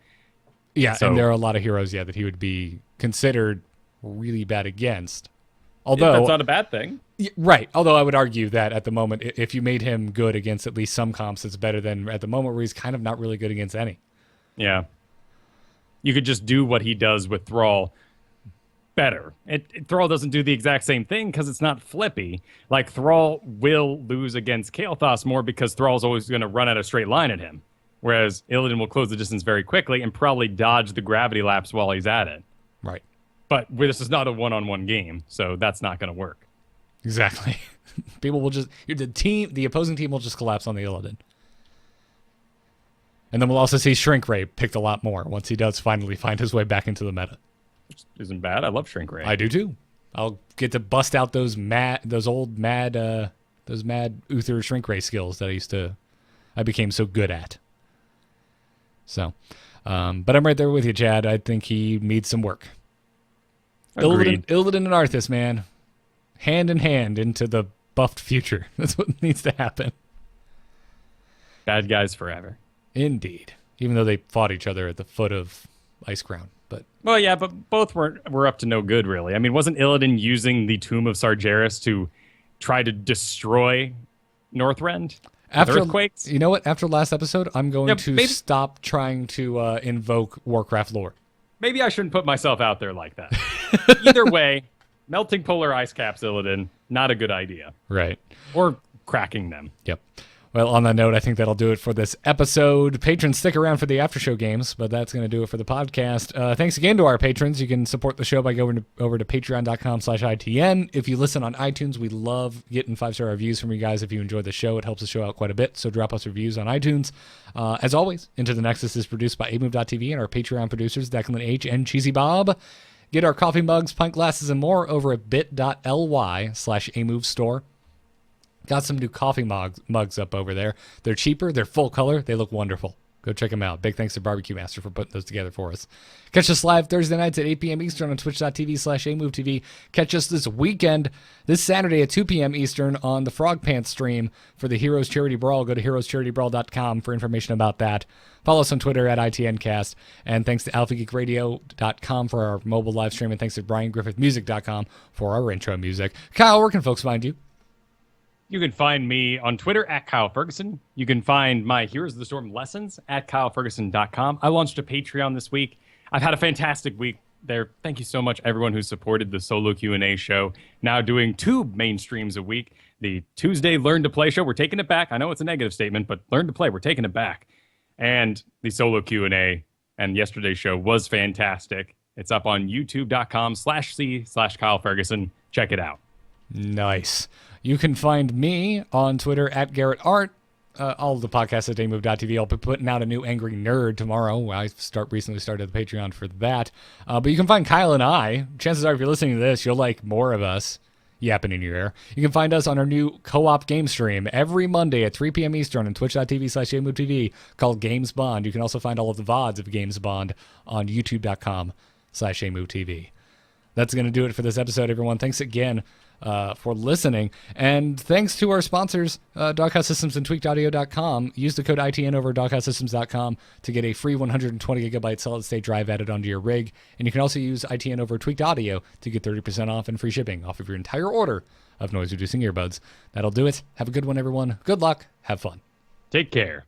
Yeah, so, and there are a lot of heroes, that he would be considered really bad against. Although that's not a bad thing. Right. Although I would argue that at the moment, if you made him good against at least some comps, it's better than at the moment where he's kind of not really good against any. Yeah. You could just do what he does with Thrall better. Thrall doesn't do the exact same thing because it's not flippy. Like, Thrall will lose against Kael'thas more because Thrall's always going to run at a straight line at him. Whereas Illidan will close the distance very quickly and probably dodge the gravity lapse while he's at it. Right. But this is not a one-on-one game, so that's not going to work. Exactly. People will just... The opposing team will just collapse on the Illidan. And then we'll also see Shrink Ray picked a lot more once he does finally find his way back into the meta. Which isn't bad. I love Shrink Ray. I do too. I'll get to bust out those mad Uther Shrink Ray skills that I became so good at. So, but I'm right there with you, Chad. I think he needs some work. Agreed. Illidan and Arthas, man. Hand in hand into the buffed future. That's what needs to happen. Bad guys forever. Indeed. Even though they fought each other at the foot of Ice Crown. Well, yeah, but both were up to no good, really. I mean, wasn't Illidan using the Tomb of Sargeras to try to destroy Northrend? After earthquakes? You know what? After last episode, I'm going to stop trying to invoke Warcraft lore. Maybe I shouldn't put myself out there like that. Either way, melting polar ice caps Illidan, not a good idea. Right. Or cracking them. Yep. Well, on that note, I think that'll do it for this episode. Patrons, stick around for the after show games, but that's going to do it for the podcast. Thanks again to our patrons. You can support the show by going over to patreon.com/ITN. If you listen on iTunes, we love getting 5-star reviews from you guys. If you enjoy the show, it helps the show out quite a bit, so drop us reviews on iTunes. As always, Into the Nexus is produced by amove.tv and our Patreon producers, Declan H. and Cheesy Bob. Get our coffee mugs, pint glasses, and more over at bit.ly/amovestore. Got some new coffee mugs up over there. They're cheaper. They're full color. They look wonderful. Go check them out. Big thanks to Barbecue Master for putting those together for us. Catch us live Thursday nights at 8 p.m. Eastern on twitch.tv/AMoveTV. Catch us this weekend, this Saturday at 2 p.m. Eastern on the Frog Pants stream for the Heroes Charity Brawl. Go to heroescharitybrawl.com for information about that. Follow us on Twitter at ITNcast. And thanks to alphageekradio.com for our mobile live stream. And thanks to BrianGriffithMusic.com for our intro music. Kyle, where can folks find you? You can find me on Twitter at Kyle Ferguson. You can find my Heroes of the Storm lessons at kyleferguson.com. I launched a Patreon this week. I've had a fantastic week there. Thank you so much, everyone who supported the solo Q&A show. Now doing 2 main streams a week. The Tuesday Learn to Play show, we're taking it back. I know it's a negative statement, but Learn to Play, we're taking it back. And the solo Q&A and yesterday's show was fantastic. It's up on youtube.com/c/Kyle Ferguson. Check it out. Nice. You can find me on Twitter at Garrett Art. All of the podcasts at daymove.tv. I'll be putting out a new Angry Nerd tomorrow. I recently started the Patreon for that. But you can find Kyle and I. Chances are, if you're listening to this, you'll like more of us yapping in your ear. You can find us on our new co-op game stream every Monday at 3 p.m. Eastern on twitch.tv/AMoveTV called Games Bond. You can also find all of the VODs of Games Bond on youtube.com/AMoveTV. That's going to do it for this episode, everyone. Thanks again for listening. And thanks to our sponsors, Doghouse Systems and tweakedaudio.com. Use the code ITN over doghousesystems.com to get a free 120 gigabyte solid state drive added onto your rig. And you can also use ITN over Tweaked Audio to get 30% off and free shipping off of your entire order of noise reducing earbuds. That'll do it. Have a good one, everyone. Good luck. Have fun. Take care.